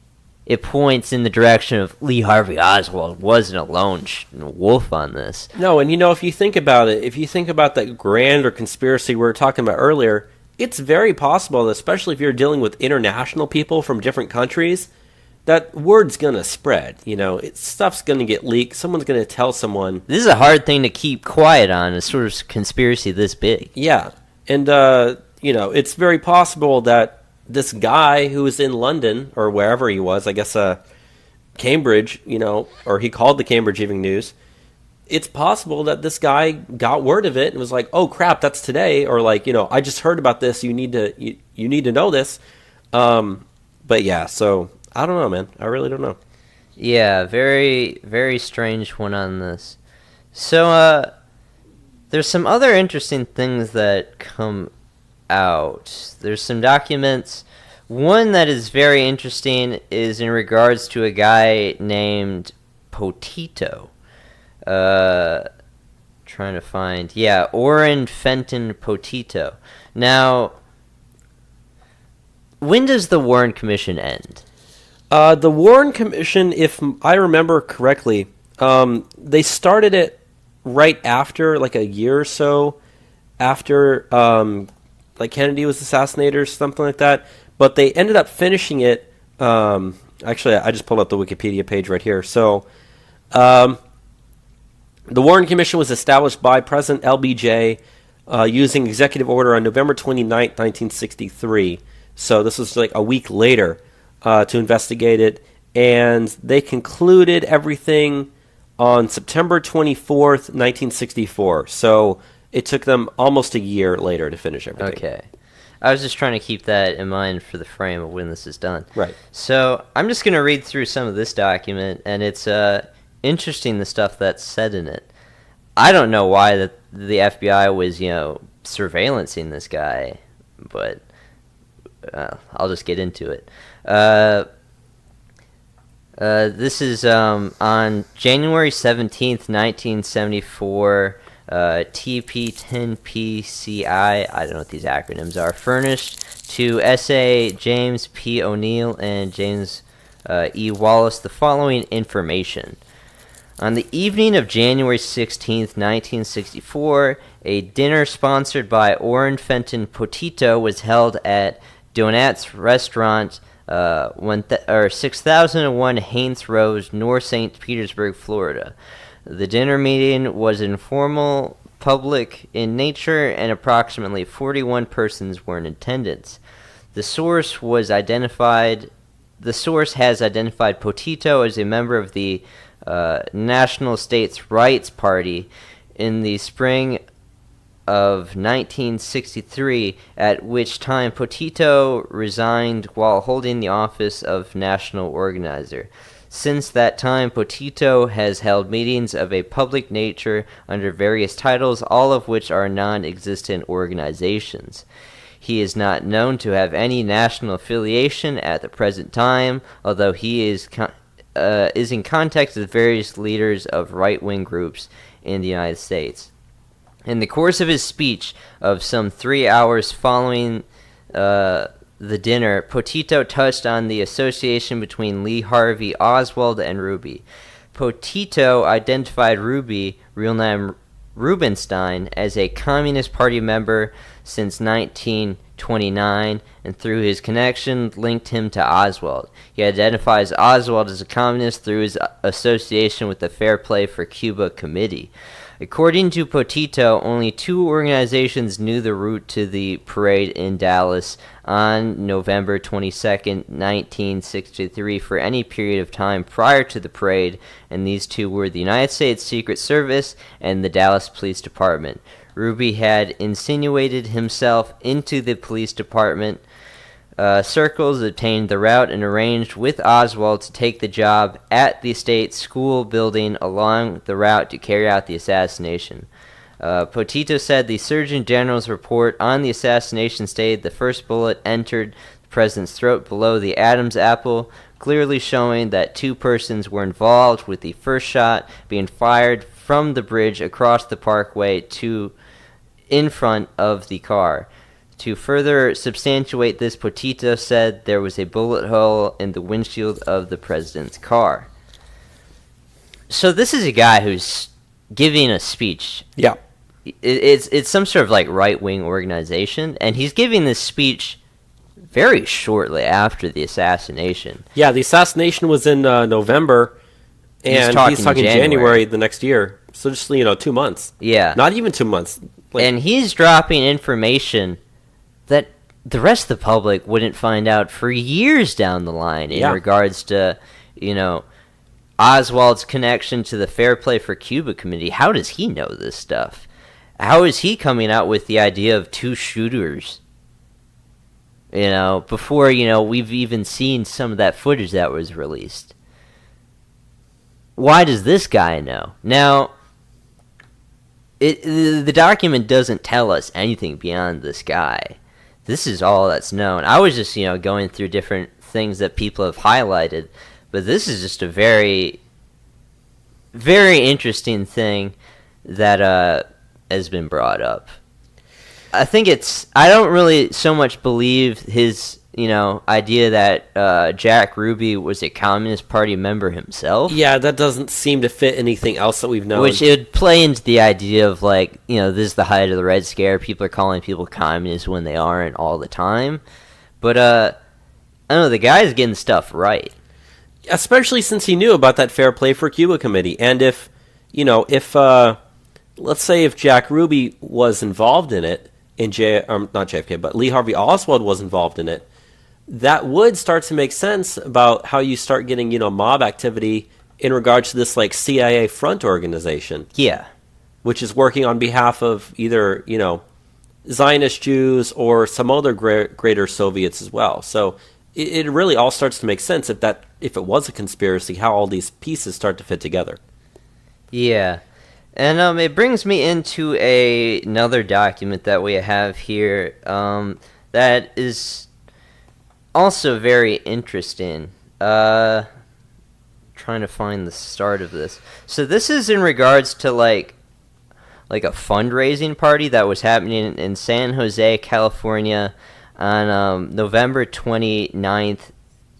it points in the direction of Lee Harvey Oswald wasn't a lone wolf on this. No, and if you think about it, if you think about that grander conspiracy we were talking about earlier, it's very possible, especially if you're dealing with international people from different countries, that word's going to spread. Stuff's going to get leaked. Someone's going to tell someone. This is a hard thing to keep quiet on, a sort of conspiracy this big. Yeah. And, it's very possible that this guy who was in London, or wherever he was, I guess Cambridge, or he called the Cambridge Evening News, it's possible that this guy got word of it and was like, oh, crap, that's today. Or like, I just heard about this. You need to know this. But, yeah, so I don't know, man. I really don't know. Yeah, very, very strange one on this. So, there's some other interesting things that come out. There's some documents. One that is very interesting is in regards to a guy named Potito. Trying to find... Yeah, Orrin Fenton Potito. Now, when does the Warren Commission end? The Warren Commission, if I remember correctly, they started it right after, like a year or so after, like Kennedy was assassinated or something like that. But they ended up finishing it. Actually, I just pulled up the Wikipedia page right here. So, the Warren Commission was established by President LBJ using executive order on November 29th, 1963. So this was like a week later. To investigate it, and they concluded everything on September 24th, 1964. So it took them almost a year later to finish everything. Okay. I was just trying to keep that in mind for the frame of when this is done. Right. So I'm just going to read through some of this document, and it's interesting the stuff that's said in it. I don't know why the FBI was, surveillancing this guy, but I'll just get into it. This is on January 17th, 1974. TP10PCI, I don't know what these acronyms are, furnished to S.A. James P. O'Neill and James E. Wallace the following information. On the evening of January 16, 1964, a dinner sponsored by Orrin Fenton Potito was held at Donat's Restaurant, 6001 Haines Road, North St. Petersburg, Florida. The dinner meeting was informal, public in nature, and approximately 41 persons were in attendance. The source has identified Potito as a member of the National States Rights Party in the spring of 1963, at which time Potito resigned while holding the office of National Organizer. Since that time, Potito has held meetings of a public nature under various titles, all of which are non-existent organizations. He is not known to have any national affiliation at the present time, although he is in contact with various leaders of right-wing groups in the United States. In the course of his speech of some 3 hours following the dinner, Potito touched on the association between Lee Harvey Oswald and Ruby. Potito identified Ruby, real name Rubenstein, as a Communist Party member since 1929, and through his connection linked him to Oswald. He identifies Oswald as a communist through his association with the Fair Play for Cuba Committee. According to Potito, only 2 organizations knew the route to the parade in Dallas on November 22, 1963, for any period of time prior to the parade, and these 2 were the United States Secret Service and the Dallas Police Department. Ruby had insinuated himself into the police department circles, obtained the route, and arranged with Oswald to take the job at the state school building along the route to carry out the assassination. Potito said the Surgeon General's report on the assassination stated the first bullet entered the president's throat below the Adam's apple, clearly showing that 2 persons were involved, with the first shot being fired from the bridge across the parkway to in front of the car. To further substantiate this, Potito said there was a bullet hole in the windshield of the president's car. So this is a guy who's giving a speech. Yeah. It's some sort of like right-wing organization, and he's giving this speech very shortly after the assassination. Yeah, the assassination was in November, and he's talking January the next year. So just, 2 months. Yeah. Not even 2 months. And he's dropping information that the rest of the public wouldn't find out for years down the line in regards to, Oswald's connection to the Fair Play for Cuba Committee. How does he know this stuff? How is he coming out with the idea of 2 shooters? Before, we've even seen some of that footage that was released. Why does this guy know? Now, the document doesn't tell us anything beyond this guy. This is all that's known. I was just, going through different things that people have highlighted, but this is just a very, very interesting thing that has been brought up. I don't really so much believe his, idea that Jack Ruby was a Communist Party member himself. Yeah, that doesn't seem to fit anything else that we've known. Which it would play into the idea of, this is the height of the Red Scare. People are calling people communists when they aren't all the time. But, I don't know, the guy's getting stuff right. Especially since he knew about that Fair Play for Cuba Committee. And if let's say if Jack Ruby was involved in it, not JFK, but Lee Harvey Oswald was involved in it, that would start to make sense about how you start getting, mob activity in regards to this, CIA front organization. Yeah. Which is working on behalf of either, Zionist Jews or some other greater Soviets as well. So it really all starts to make sense if it was a conspiracy, how all these pieces start to fit together. Yeah. And it brings me into another document that we have here that is also very interesting. Trying to find the start of this. So this is in regards to like like a fundraising party that was happening in San Jose, California on November 29th,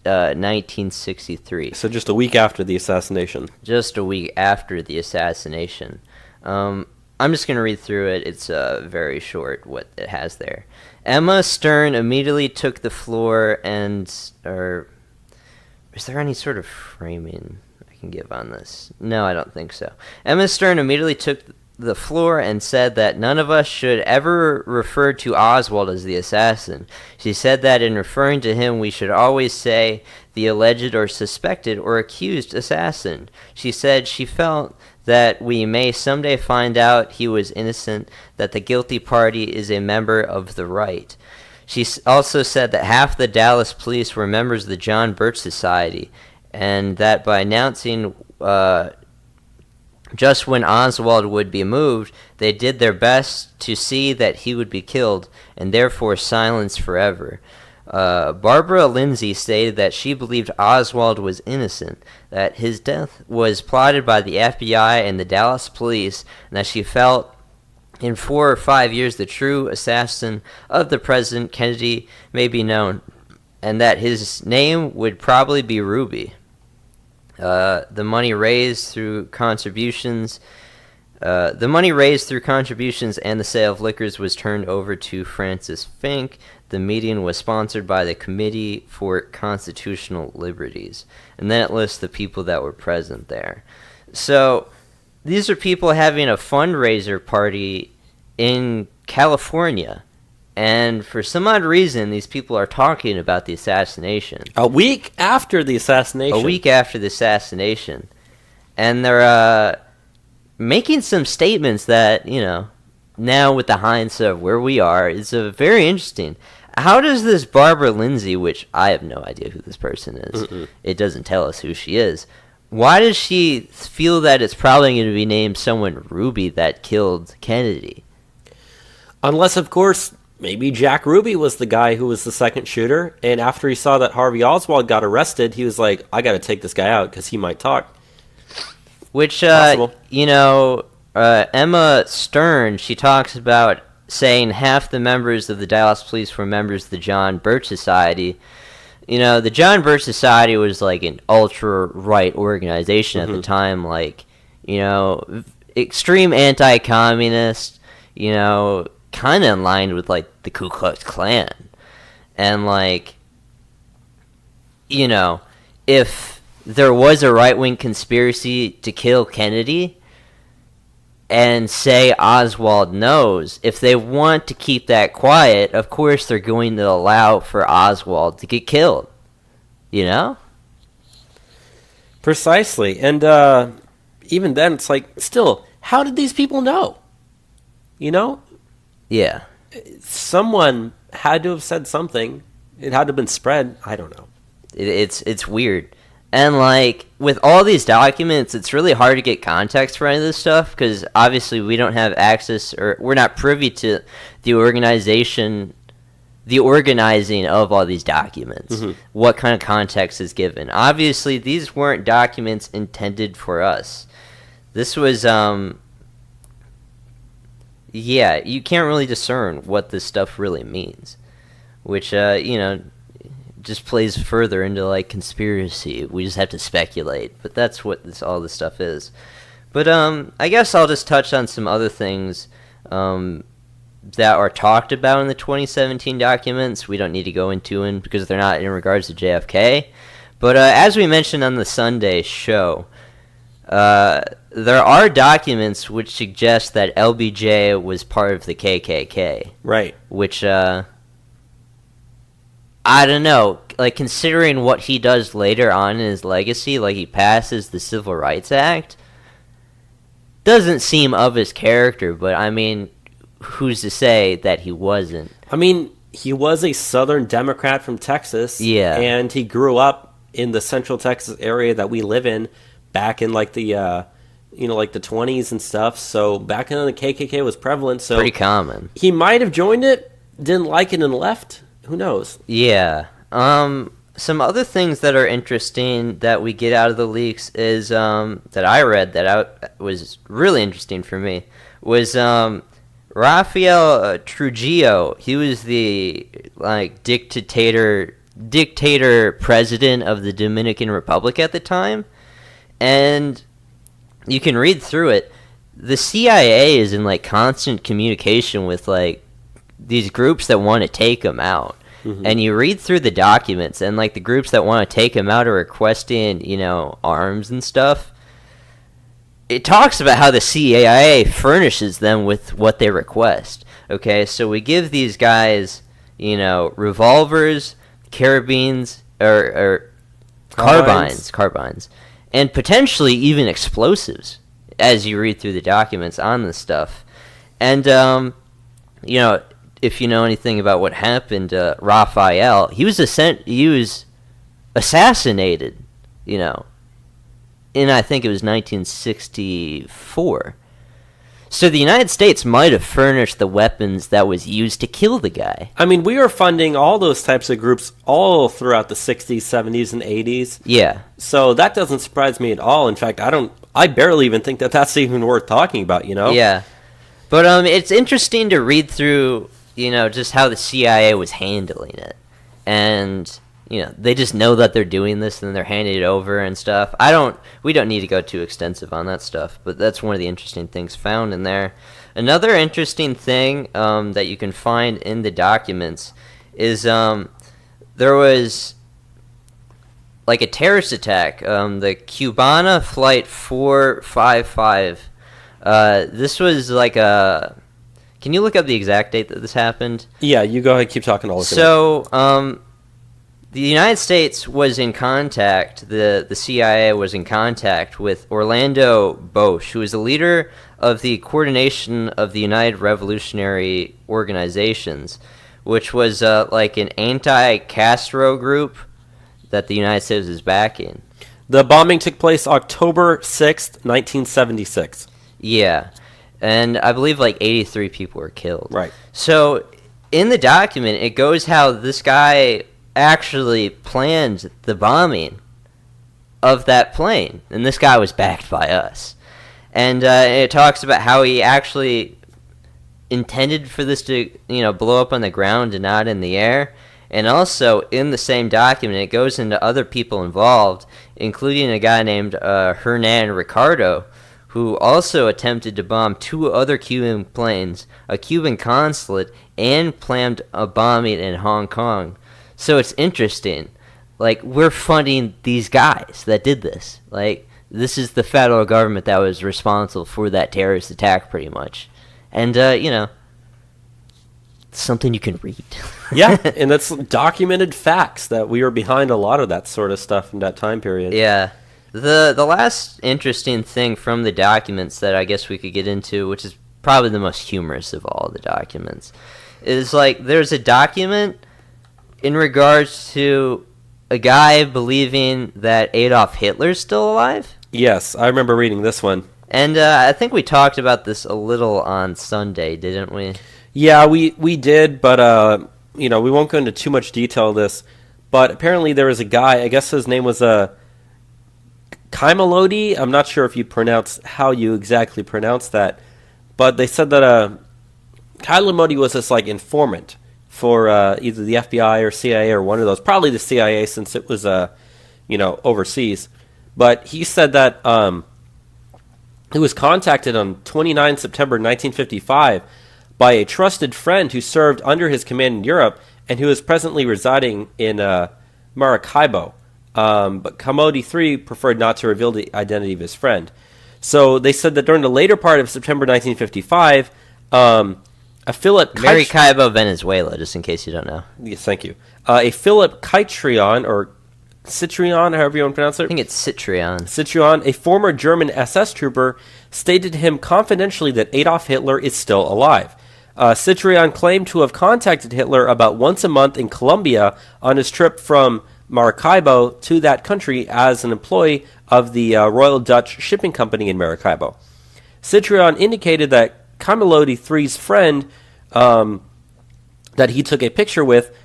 1963. So just a week after the assassination. Just a week after the assassination. I'm just going to read through it. It's very short what it has there. Emma Stern immediately took the floor and... Or is there any sort of framing I can give on this? No, I don't think so. Emma Stern immediately took the floor and said that none of us should ever refer to Oswald as the assassin. She said that in referring to him, we should always say the alleged or suspected or accused assassin. She said she felt that we may someday find out he was innocent, that the guilty party is a member of the right. She also said that half the Dallas police were members of the John Birch Society, and that by announcing just when Oswald would be moved, they did their best to see that he would be killed, and therefore silenced forever. Barbara Lindsay stated that she believed Oswald was innocent, that his death was plotted by the FBI and the Dallas police, and that she felt in 4 or 5 years the true assassin of the President Kennedy may be known, and that his name would probably be Ruby. The money raised through contributions and the sale of liquors was turned over to Francis Fink. The meeting was sponsored by the Committee for Constitutional Liberties. And then it lists the people that were present there. So these are people having a fundraiser party in California. And for some odd reason, these people are talking about the assassination. A week after the assassination. A week after the assassination. And they're making some statements that, now with the hindsight of where we are, is very interesting. How does this Barbara Lindsay, which I have no idea who this person is, it doesn't tell us who she is, why does she feel that it's probably going to be named someone Ruby that killed Kennedy? Unless, of course, maybe Jack Ruby was the guy who was the second shooter, and after he saw that Harvey Oswald got arrested, he was like, I got to take this guy out because he might talk. Which, Emma Stern, she talks about saying half the members of the Dallas police were members of the John Birch Society. The John Birch Society was like an ultra-right organization at the time, like, extreme anti-communist, kind of in line with, like, the Ku Klux Klan. And, like, if there was a right-wing conspiracy to kill Kennedy, and say Oswald knows, if they want to keep that quiet, of course they're going to allow for Oswald to get killed. Precisely. And even then, it's like, still, how did these people know? Yeah. Someone had to have said something. It had to have been spread. I don't know. It's weird. And, like, with all these documents, it's really hard to get context for any of this stuff, because obviously we don't have access, or we're not privy to the organizing of all these documents. What kind of context is given. Obviously, these weren't documents intended for us. This was, you can't really discern what this stuff really means. Which, just plays further into, like, conspiracy. We just have to speculate. But that's what all this stuff is. But, I guess I'll just touch on some other things that are talked about in the 2017 documents. We don't need to go into them because they're not in regards to JFK. But, as we mentioned on the Sunday show, there are documents which suggest that LBJ was part of the KKK. Right. Which, I don't know, like, considering what he does later on in his legacy, like, he passes the Civil Rights Act, doesn't seem of his character, but, I mean, who's to say that he wasn't? I mean, he was a Southern Democrat from Texas, and he grew up in the Central Texas area that we live in back in, like, the, like the 20s and stuff, so back then the KKK was prevalent, so... Pretty common. He might have joined it, didn't like it, and left. Who knows? Yeah. Some other things that are interesting that we get out of the leaks is that I read that was really interesting for me was Rafael Trujillo. He was the dictator president of the Dominican Republic at the time, and you can read through it. The CIA is in constant communication with these groups that want to take him out. Mm-hmm. And you read through the documents, and the groups that want to take him out are requesting, arms and stuff. It talks about how the CIA furnishes them with what they request. Okay, so we give these guys, revolvers, carabines, or carbines, and potentially even explosives, as you read through the documents on this stuff. And, if you know anything about what happened to Rafael, he was assassinated, in I think it was 1964. So the United States might have furnished the weapons that was used to kill the guy. I mean, we were funding all those types of groups all throughout the 60s, 70s, and 80s. Yeah. So that doesn't surprise me at all. In fact, I barely even think that that's even worth talking about, Yeah. But it's interesting to read through, just how the CIA was handling it. And, they just know that they're doing this and they're handing it over and stuff. We don't need to go too extensive on that stuff, but that's one of the interesting things found in there. Another interesting thing that you can find in the documents is there was a terrorist attack, the Cubana Flight 455. This was can you look up the exact date that this happened? Yeah, you go ahead, keep talking. So, the United States was in contact, the CIA was in contact with Orlando Bosch, who was the leader of the Coordination of the United Revolutionary Organizations, which was an anti-Castro group that the United States is backing. The bombing took place October 6th, 1976. Yeah. And I believe 83 people were killed. Right. So in the document, it goes how this guy actually planned the bombing of that plane. And this guy was backed by us. And it talks about how he actually intended for this to, blow up on the ground and not in the air. And also, in the same document, it goes into other people involved, including a guy named Hernan Ricardo, who also attempted to bomb 2 other Cuban planes, a Cuban consulate, and planned a bombing in Hong Kong. So it's interesting. We're funding these guys that did this. This is the federal government that was responsible for that terrorist attack, pretty much. And, something you can read. Yeah, and that's documented facts that we were behind a lot of that sort of stuff in that time period. Yeah. The last interesting thing from the documents that I guess we could get into, which is probably the most humorous of all the documents, is there's a document in regards to a guy believing that Adolf Hitler's still alive. Yes, I remember reading this one. And I think we talked about this a little on Sunday, didn't we? Yeah, we did, but we won't go into too much detail of this. But apparently there was a guy, I guess his name was Kaimelody. I'm not sure if you how you exactly pronounce that, but they said that Kaimelody was this informant for either the FBI or CIA or one of those, probably the CIA since it was overseas. But he said that he was contacted on 29 September 1955 by a trusted friend who served under his command in Europe and who is presently residing in Maracaibo. But Kaimelody III preferred not to reveal the identity of his friend. So they said that during the later part of September 1955, a Philip... Maracaibo, Venezuela, just in case you don't know. Yes, thank you. A Philip Citrion, or Citrion, however you want to pronounce it. I think it's Citrion. Citrion, a former German SS trooper, stated to him confidentially that Adolf Hitler is still alive. Citrion claimed to have contacted Hitler about once a month in Colombia on his trip from Maracaibo to that country as an employee of the Royal Dutch Shipping Company in Maracaibo. Citrion indicated that Kaimelody III's friend that he took a picture with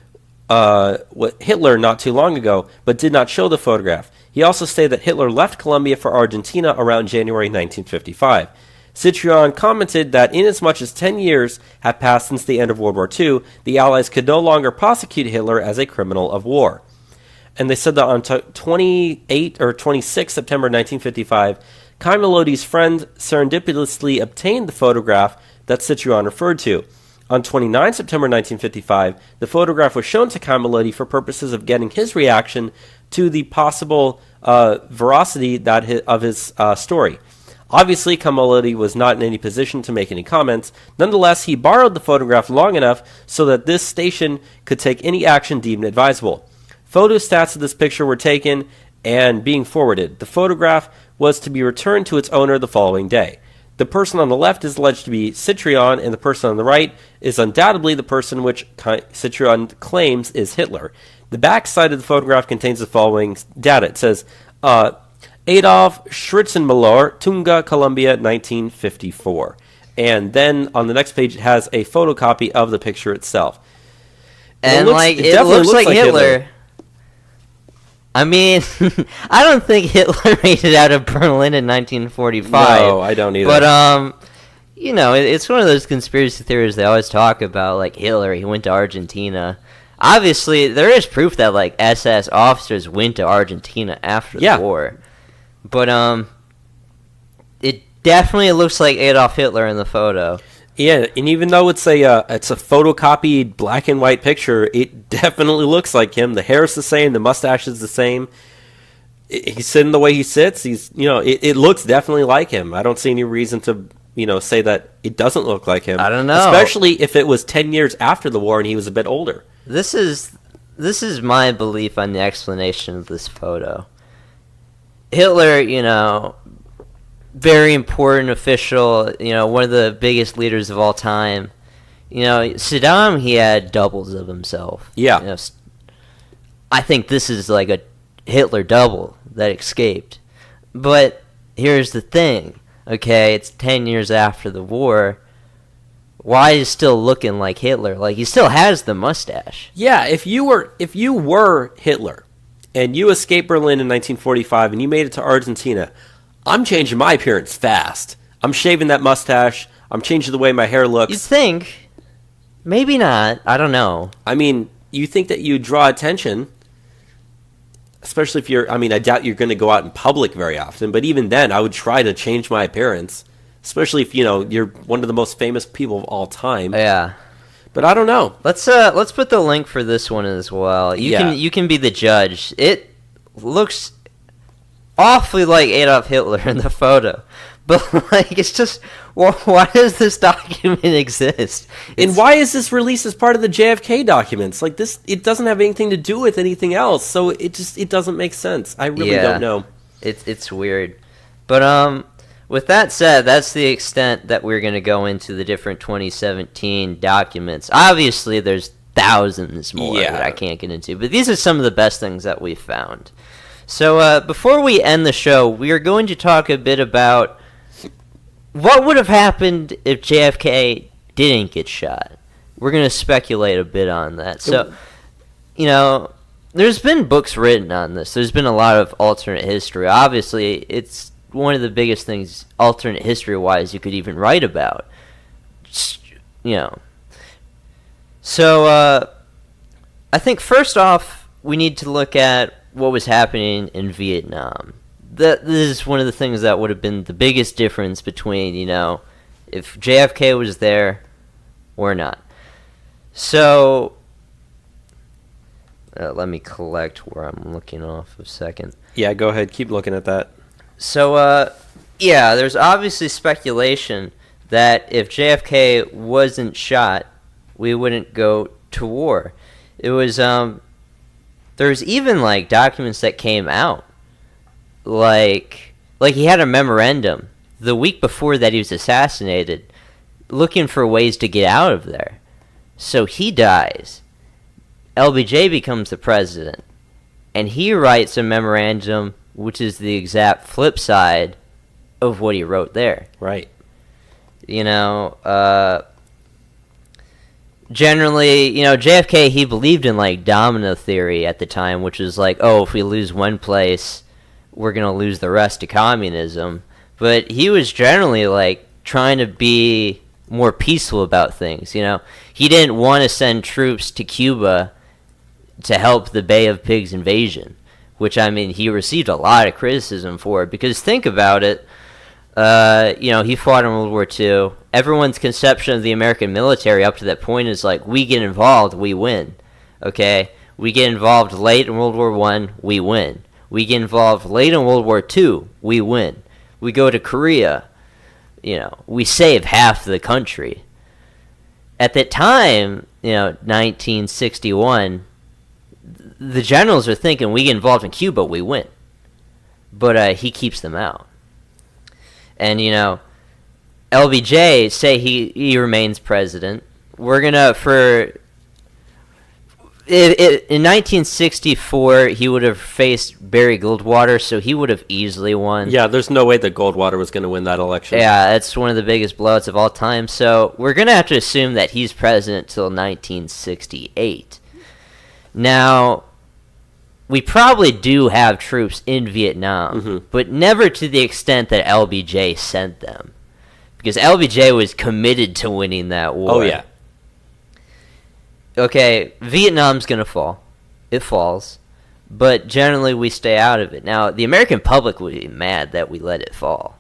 Hitler not too long ago, but did not show the photograph. He also stated that Hitler left Colombia for Argentina around January 1955. Citroën commented that inasmuch as 10 years had passed since the end of World War II, the Allies could no longer prosecute Hitler as a criminal of war. And they said that on 28 or 26 September 1955, Kai Melodi's friend serendipitously obtained the photograph that Citroën referred to. On 29 September 1955, the photograph was shown to Kai Melodi for purposes of getting his reaction to the possible veracity of his story. Obviously, Kai Melodi was not in any position to make any comments. Nonetheless, he borrowed the photograph long enough so that this station could take any action deemed advisable. Photostats of this picture were taken and being forwarded. The photograph was to be returned to its owner the following day. The person on the left is alleged to be Citroën, and the person on the right is undoubtedly the person which Citroën claims is Hitler. The back side of the photograph contains the following data. It says, Adolf Schritzenmüller, Tunga, Colombia, 1954. And then on the next page, it has a photocopy of the picture itself. And it looks like Hitler. I mean, I don't think Hitler made it out of Berlin in 1945. No, I don't either. But, it's one of those conspiracy theories they always talk about, like Hitler, he went to Argentina. Obviously, there is proof that, like, SS officers went to Argentina after the war. But, it definitely looks like Adolf Hitler in the photo. Yeah, and even though it's a photocopied black and white picture, it definitely looks like him. The hair is the same, the mustache is the same. He's sitting the way he sits. It looks definitely like him. I don't see any reason to, say that it doesn't look like him. I don't know. Especially if it was 10 years after the war and he was a bit older. This is my belief on the explanation of this photo. Hitler, very important official, one of the biggest leaders of all time. Saddam, he had doubles of himself. Yeah. I think this is like a Hitler double that escaped. But here's the thing, okay? It's 10 years after the war. Why is he still looking like Hitler? Like, he still has the mustache. Yeah, if you were Hitler and you escaped Berlin in 1945 and you made it to Argentina, I'm changing my appearance fast. I'm shaving that mustache. I'm changing the way my hair looks. You'd think. Maybe not. I don't know. I mean, you think that you draw attention, especially if I doubt you're going to go out in public very often, but even then, I would try to change my appearance, especially if, you're one of the most famous people of all time. Yeah. But I don't know. Let's put the link for this one as well. You can be the judge. It looks awfully like Adolf Hitler in the photo, but it's just, why does this document exist? And why is this released as part of the JFK documents? Like this, it doesn't have anything to do with anything else, so it doesn't make sense. I really don't know. It's weird, but with that said, that's the extent that we're going to go into the different 2017 documents. Obviously, there's thousands more that I can't get into, but these are some of the best things that we found. So before we end the show, we are going to talk a bit about what would have happened if JFK didn't get shot. We're going to speculate a bit on that. So, there's been books written on this. There's been a lot of alternate history. Obviously, it's one of the biggest things, alternate history-wise, you could even write about. So, I think first off, we need to look at what was happening in Vietnam. This is one of the things that would have been the biggest difference between, if JFK was there or not. So, let me collect where I'm looking off a second. Yeah, go ahead. Keep looking at that. So, there's obviously speculation that if JFK wasn't shot, we wouldn't go to war. It was, there's even, documents that came out. Like he had a memorandum the week before that he was assassinated, looking for ways to get out of there. So he dies. LBJ becomes the president. And he writes a memorandum, which is the exact flip side of what he wrote there. Right. Generally, JFK, he believed in, domino theory at the time, which is if we lose one place, we're going to lose the rest to communism. But he was generally, trying to be more peaceful about things. He didn't want to send troops to Cuba to help the Bay of Pigs invasion, which he received a lot of criticism for, because think about it. He fought in World War II. Everyone's conception of the American military up to that point is like, we get involved, we win. Okay? We get involved late in World War I, we win. We get involved late in World War II, we win. We go to Korea, we save half the country. At that time, 1961, the generals are thinking, we get involved in Cuba, we win. But he keeps them out. And, LBJ, say he remains president. We're going to, in 1964, he would have faced Barry Goldwater, so he would have easily won. Yeah, there's no way that Goldwater was going to win that election. Yeah, that's one of the biggest blowouts of all time. So we're going to have to assume that he's president till 1968. Now, we probably do have troops in Vietnam, but never to the extent that LBJ sent them. Because LBJ was committed to winning that war. Oh, yeah. Okay, Vietnam's going to fall. It falls. But generally, we stay out of it. Now, the American public would be mad that we let it fall.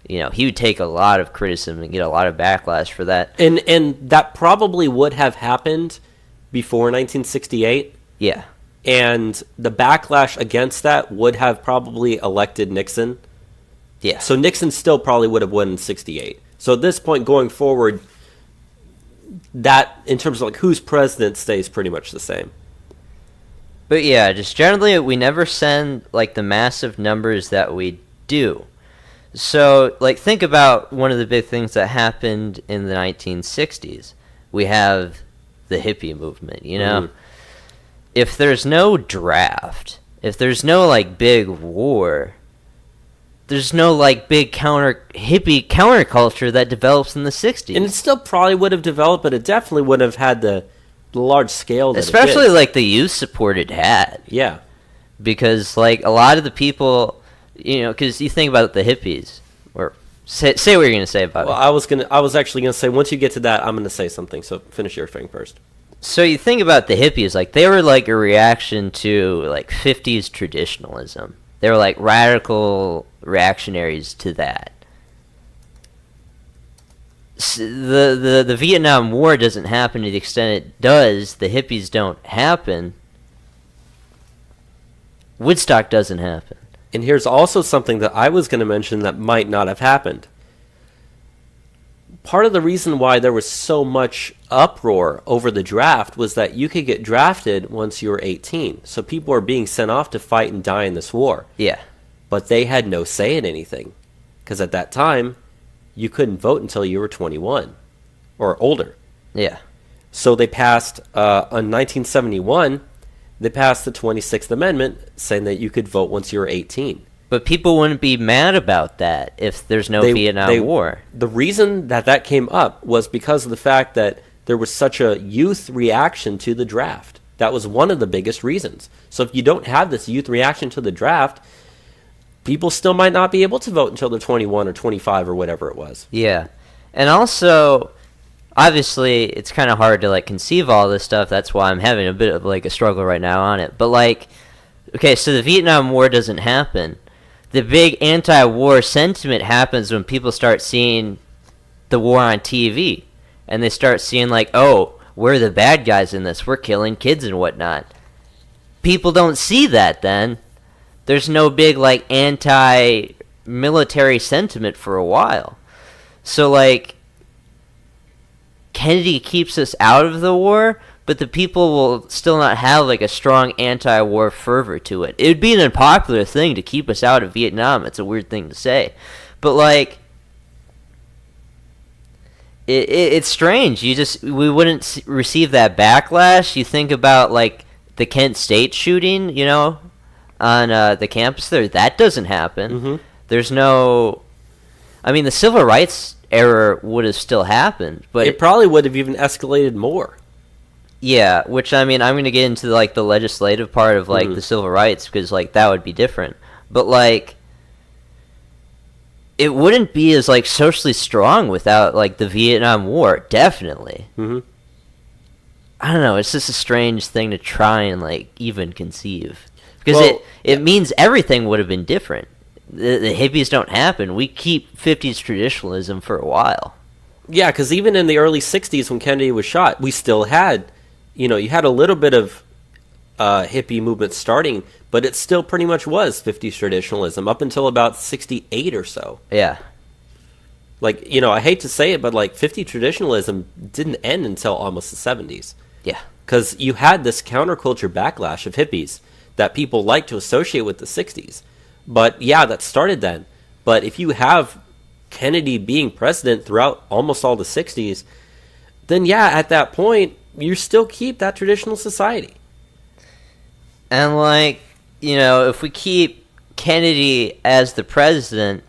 He would take a lot of criticism and get a lot of backlash for that. And that probably would have happened before 1968. Yeah. And the backlash against that would have probably elected Nixon. Yeah. So Nixon still probably would have won in 68. So at this point going forward, that, in terms of who's president, stays pretty much the same. But yeah, just generally, we never send the massive numbers that we do. So think about one of the big things that happened in the 1960s. We have the hippie movement, If there's no draft, if there's no big war, there's no big hippie counterculture that develops in the 60s. And it still probably would have developed, but it definitely wouldn't have had the large scale that especially it did. the youth support it had. Yeah. Because a lot of the people, because you think about the hippies, or say what you're going to say about it. Well, I was actually going to say, once you get to that, I'm going to say something, so finish your thing first. So you think about the hippies, they were a reaction to 50s traditionalism. They were radical reactionaries to that. The Vietnam War doesn't happen to the extent it does. The hippies don't happen. Woodstock doesn't happen. And here's also something that I was going to mention that might not have happened. Part of the reason why there was so much uproar over the draft was that you could get drafted once you were 18. So people were being sent off to fight and die in this war. Yeah. But they had no say in anything. Because at that time, you couldn't vote until you were 21 or older. Yeah. So they passed, in 1971, they passed the 26th Amendment saying that you could vote once you were 18. But people wouldn't be mad about that if there's no Vietnam War. The reason that came up was because of the fact that there was such a youth reaction to the draft. That was one of the biggest reasons. So if you don't have this youth reaction to the draft, people still might not be able to vote until they're 21 or 25 or whatever it was. Yeah. And also, obviously, it's kind of hard to conceive all this stuff. That's why I'm having a bit of a struggle right now on it. But okay, so the Vietnam War doesn't happen. The big anti-war sentiment happens when people start seeing the war on TV. And they start seeing oh, we're the bad guys in this. We're killing kids and whatnot. People don't see that then. There's no big anti-military sentiment for a while. So Kennedy keeps us out of the war, but the people will still not have a strong anti-war fervor to it. It would be an unpopular thing to keep us out of Vietnam. It's a weird thing to say. But it's strange. We wouldn't receive that backlash. You think about the Kent State shooting, on the campus there. That doesn't happen. Mm-hmm. There's no... the civil rights era would have still happened, but... It probably would have even escalated more. Yeah, which, I'm going to get into, the legislative part of, the civil rights, because, that would be different. But, it wouldn't be as like socially strong without like the Vietnam War, definitely. Mm-hmm. I don't know, it's just a strange thing to try and like even conceive. Because it means everything would have been different. The hippies don't happen. We keep 50s traditionalism for a while. Yeah, because even in the early 60s when Kennedy was shot, we still had, you had a little bit of hippie movement starting, but it still pretty much was 50s traditionalism up until about 68 or so. Yeah. Like, I hate to say it, but like 50 traditionalism didn't end until almost the 70s. Yeah. Because you had this counterculture backlash of hippies that people like to associate with the 60s. But yeah, that started then. But if you have Kennedy being president throughout almost all the 60s, then yeah, at that point, you still keep that traditional society. And like, if we keep Kennedy as the president,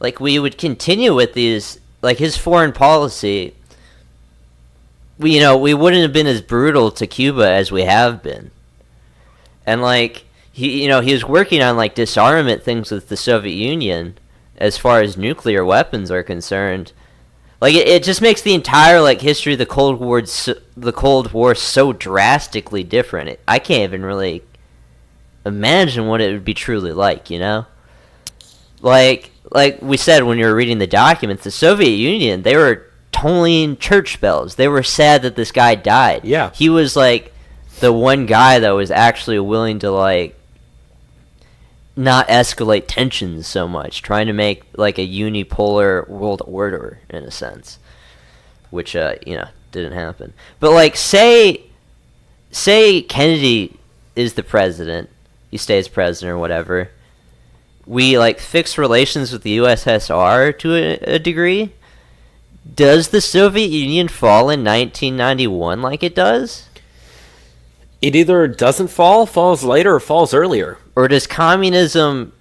like we would continue with these, like his foreign policy, we wouldn't have been as brutal to Cuba as we have been. And like, he was working on like disarmament things with the Soviet Union as far as nuclear weapons are concerned. Like it just makes the entire like history of the Cold War so drastically different. I can't even really imagine what it would be truly like, Like we said when you were reading the documents, the Soviet Union, they were tolling church bells. They were sad that this guy died. Yeah. He was like the one guy that was actually willing to like not escalate tensions so much, trying to make like a unipolar world order in a sense, which didn't happen. But like say Kennedy is the president, he stays president or whatever, we like fix relations with the USSR to a degree. Does the Soviet Union fall in 1991 like it does? It either doesn't falls later, or falls earlier. Or does communism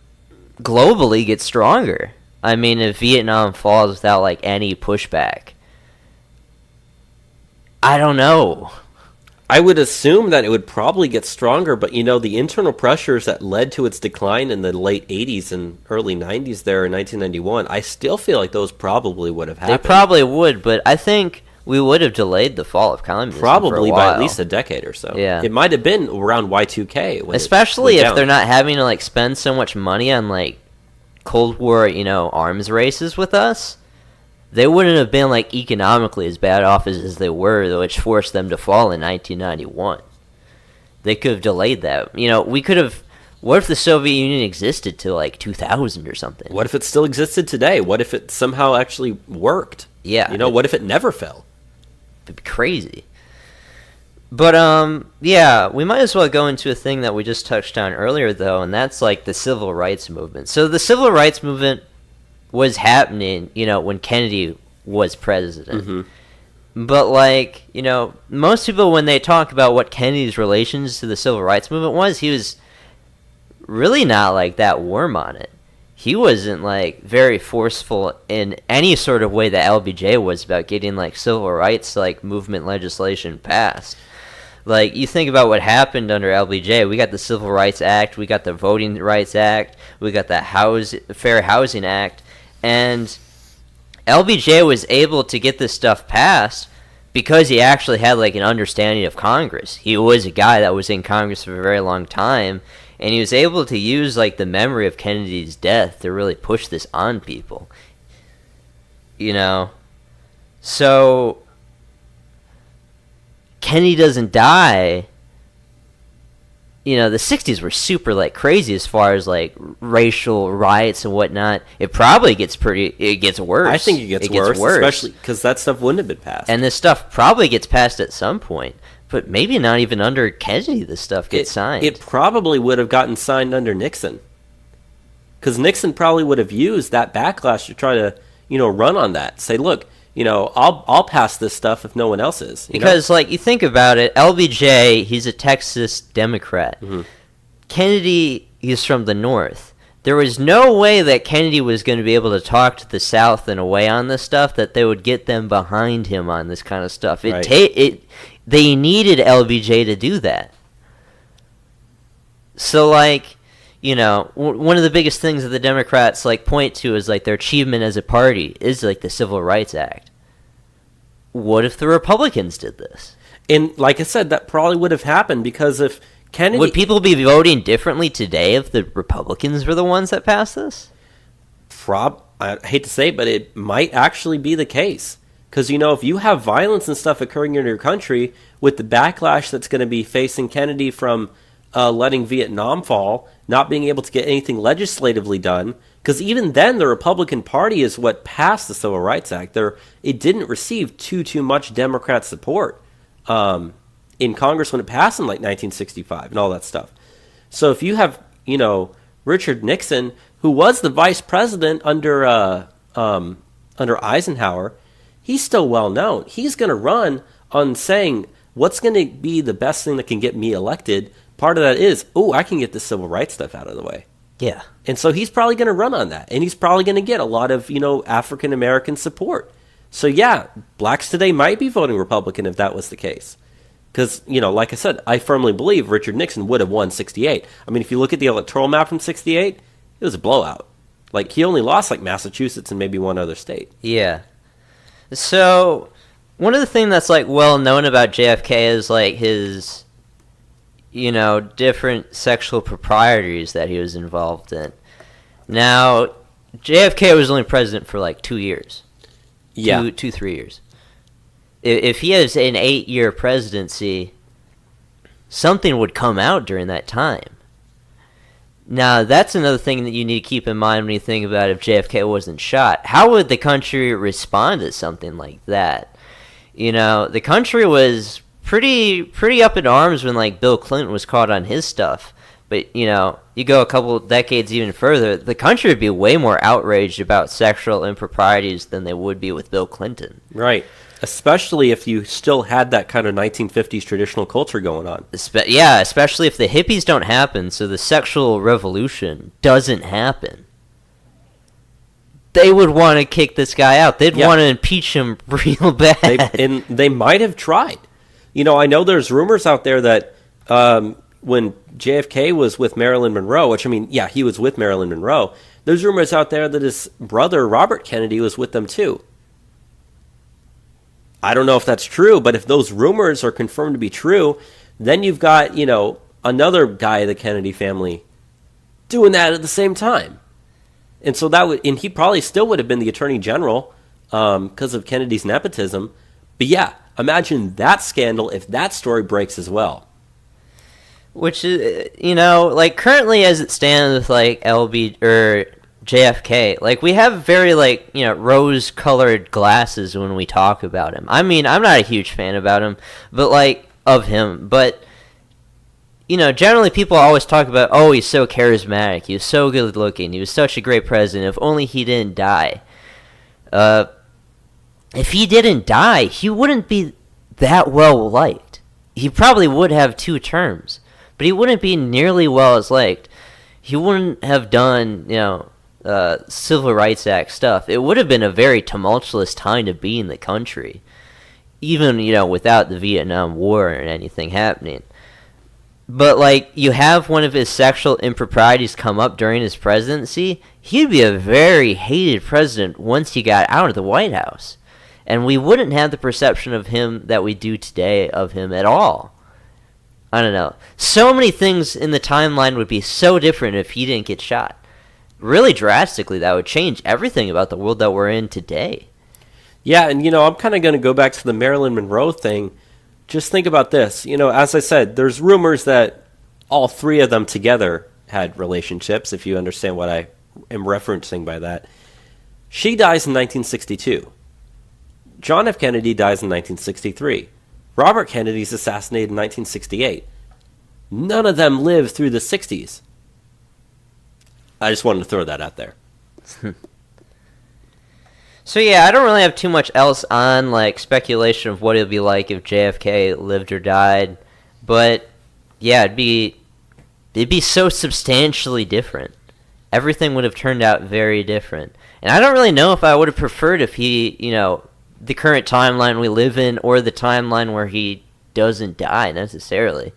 globally get stronger? I mean, if Vietnam falls without like any pushback, I don't know. I would assume that it would probably get stronger, but the internal pressures that led to its decline in the late 80s and early 90s there in 1991, I still feel like those probably would have happened. They probably would, but I think we would have delayed the fall of communism probably for a by while. at least a decade or so. Yeah. It might have been around Y2K. Especially if down. they're not having to like spend so much money on like Cold War, arms races with us. They wouldn't have been like economically as bad off as they were, which forced them to fall in 1991. They could have delayed that. We could have. What if the Soviet Union existed till like 2000 or something? What if it still existed today? What if it somehow actually worked? Yeah. What if it never fell? It'd be crazy. But yeah, we might as well go into a thing that we just touched on earlier though, and that's like the civil rights movement. So the civil rights movement was happening, when Kennedy was president. Mm-hmm. But like, most people when they talk about what Kennedy's relations to the civil rights movement was, he was really not like that warm on it. He wasn't like very forceful in any sort of way that LBJ was about getting like civil rights like movement legislation passed. Like you think about what happened under LBJ, we got the Civil Rights Act, we got the Voting Rights Act, we got the Fair Housing Act, and LBJ was able to get this stuff passed because he actually had like an understanding of Congress. He was a guy that was in Congress for a very long time. And he was able to use like the memory of Kennedy's death to really push this on people. So Kennedy doesn't die. The 60s were super like crazy as far as like racial riots and whatnot. It probably gets worse. I think it gets worse, especially because that stuff wouldn't have been passed. And this stuff probably gets passed at some point. But maybe not even under Kennedy this stuff gets signed. It probably would have gotten signed under Nixon. Because Nixon probably would have used that backlash to try to, run on that. Say, look, I'll pass this stuff if no one else is. Because, like, you think about it, LBJ, he's a Texas Democrat. Mm-hmm. Kennedy, he's from the North. There was no way that Kennedy was going to be able to talk to the South in a way on this stuff that they would get them behind him on this kind of stuff. They needed LBJ to do that. So, like, one of the biggest things that the Democrats like point to is like their achievement as a party is like the Civil Rights Act. What if the Republicans did this? And like I said, that probably would have happened because if Kennedy... Would people be voting differently today if the Republicans were the ones that passed this? I hate to say it, but it might actually be the case. Because, if you have violence and stuff occurring in your country with the backlash that's going to be facing Kennedy from letting Vietnam fall, not being able to get anything legislatively done, because even then the Republican Party is what passed the Civil Rights Act. It didn't receive too much Democrat support in Congress when it passed in like 1965 and all that stuff. So if you have, Richard Nixon, who was the vice president under Eisenhower, he's still well known. He's going to run on saying, what's going to be the best thing that can get me elected? Part of that is, I can get the civil rights stuff out of the way. Yeah. And so he's probably going to run on that. And he's probably going to get a lot of, African-American support. So yeah, blacks today might be voting Republican if that was the case. Because, like I said, I firmly believe Richard Nixon would have won 68. I mean, if you look at the electoral map from 68, it was a blowout. Like, he only lost, like, Massachusetts and maybe one other state. Yeah. So, one of the things that's, like, well known about JFK is, like, his, different sexual proprieties that he was involved in. Now, JFK was only president for, like, 2 years. Yeah. 3 years. If he has an 8-year presidency, something would come out during that time. Now, that's another thing that you need to keep in mind when you think about if JFK wasn't shot. How would the country respond to something like that? The country was pretty up in arms when, like, Bill Clinton was caught on his stuff. But, you go a couple decades even further, the country would be way more outraged about sexual improprieties than they would be with Bill Clinton. Right. Especially if you still had that kind of 1950s traditional culture going on. Yeah, especially if the hippies don't happen, so the sexual revolution doesn't happen. They would want to kick this guy out. They'd want to impeach him real bad. They might have tried. I know there's rumors out there that when JFK was with Marilyn Monroe, which, he was with Marilyn Monroe, there's rumors out there that his brother, Robert Kennedy, was with them too. I don't know if that's true, but if those rumors are confirmed to be true, then you've got, another guy of the Kennedy family doing that at the same time. And so and he probably still would have been the attorney general because of Kennedy's nepotism. But yeah, imagine that scandal if that story breaks as well. Which is, like currently as it stands with like JFK, like we have very like, rose-colored glasses when we talk about him. I'm not a huge fan about him, of him, but generally people always talk about, oh, he's so charismatic, he was so good looking, he was such a great president, if only he didn't die. If he didn't die, he wouldn't be that well liked. He probably would have 2 terms, but he wouldn't be nearly well as liked. He wouldn't have done, Civil Rights Act stuff. It would have been a very tumultuous time to be in the country, even, without the Vietnam War and anything happening. But, like, you have one of his sexual improprieties come up during his presidency, he'd be a very hated president once he got out of the White House. And we wouldn't have the perception of him that we do today of him at all. I don't know. So many things in the timeline would be so different if he didn't get shot. Really drastically, that would change everything about the world that we're in today. Yeah, and I'm kind of going to go back to the Marilyn Monroe thing. Just think about this. As I said, there's rumors that all 3 of them together had relationships, if you understand what I am referencing by that. She dies in 1962. John F. Kennedy dies in 1963. Robert Kennedy is assassinated in 1968. None of them lived through the 60s. I just wanted to throw that out there. So yeah, I don't really have too much else on like speculation of what it'd be like if JFK lived or died, but yeah, it'd be so substantially different. Everything would have turned out very different. And I don't really know if I would have preferred if he, the current timeline we live in or the timeline where he doesn't die necessarily.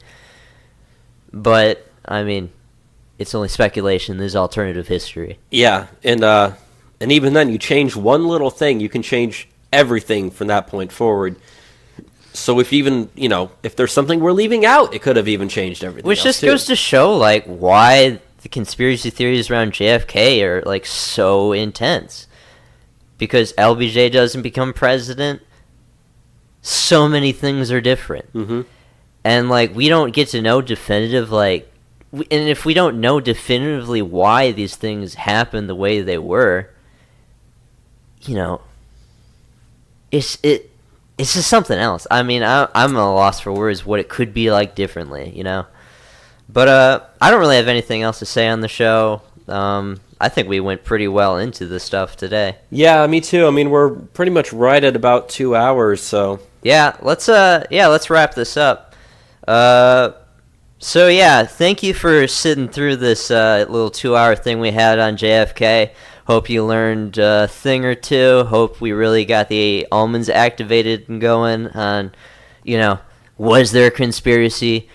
But it's only speculation. There's alternative history. Yeah, and even then, you change one little thing, you can change everything from that point forward. So if even, if there's something we're leaving out, it could have even changed everything. Which just goes to show, like, why the conspiracy theories around JFK are, like, so intense. Because LBJ doesn't become president, so many things are different. Mm-hmm. And, like, we don't get to know definitive, like, and if we don't know definitively why these things happened the way they were, it's just something else. I mean, I'm at a loss for words what it could be like differently, But I don't really have anything else to say on the show. I think we went pretty well into this stuff today. Yeah, me too. I mean, we're pretty much right at about 2 hours, so. Yeah, let's wrap this up. So yeah, thank you for sitting through this little 2-hour thing we had on JFK. Hope you learned a thing or two. Hope we really got the almonds activated and going on, was there a conspiracy?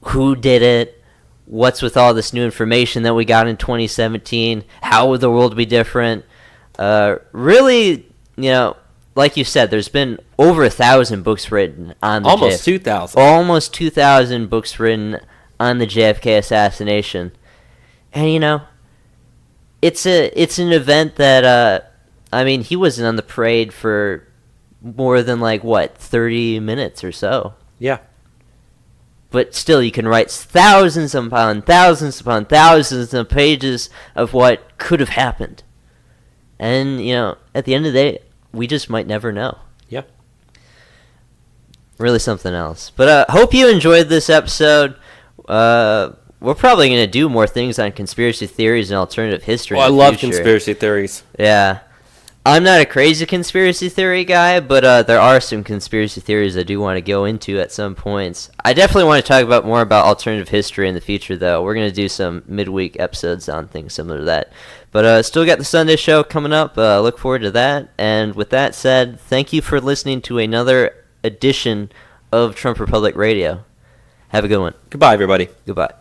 Who did it? What's with all this new information that we got in 2017? How would the world be different? Really, like you said, there's been over 1,000 books written on the almost 2,000. Almost 2,000 books written on the JFK assassination, and it's an event that he wasn't on the parade for more than 30 minutes or so. Yeah. But still, you can write thousands upon thousands of pages of what could have happened. And, at the end of the day, we just might never know. Yeah. Really something else. But hope you enjoyed this episode. We're probably going to do more things on conspiracy theories and alternative history. I love conspiracy theories. Yeah. I'm not a crazy conspiracy theory guy, but there are some conspiracy theories I do want to go into at some points. I definitely want to talk more about alternative history in the future, though. We're going to do some midweek episodes on things similar to that. But still got the Sunday show coming up. Look forward to that. And with that said, thank you for listening to another edition of Trump Republic Radio. Have a good one. Goodbye, everybody. Goodbye.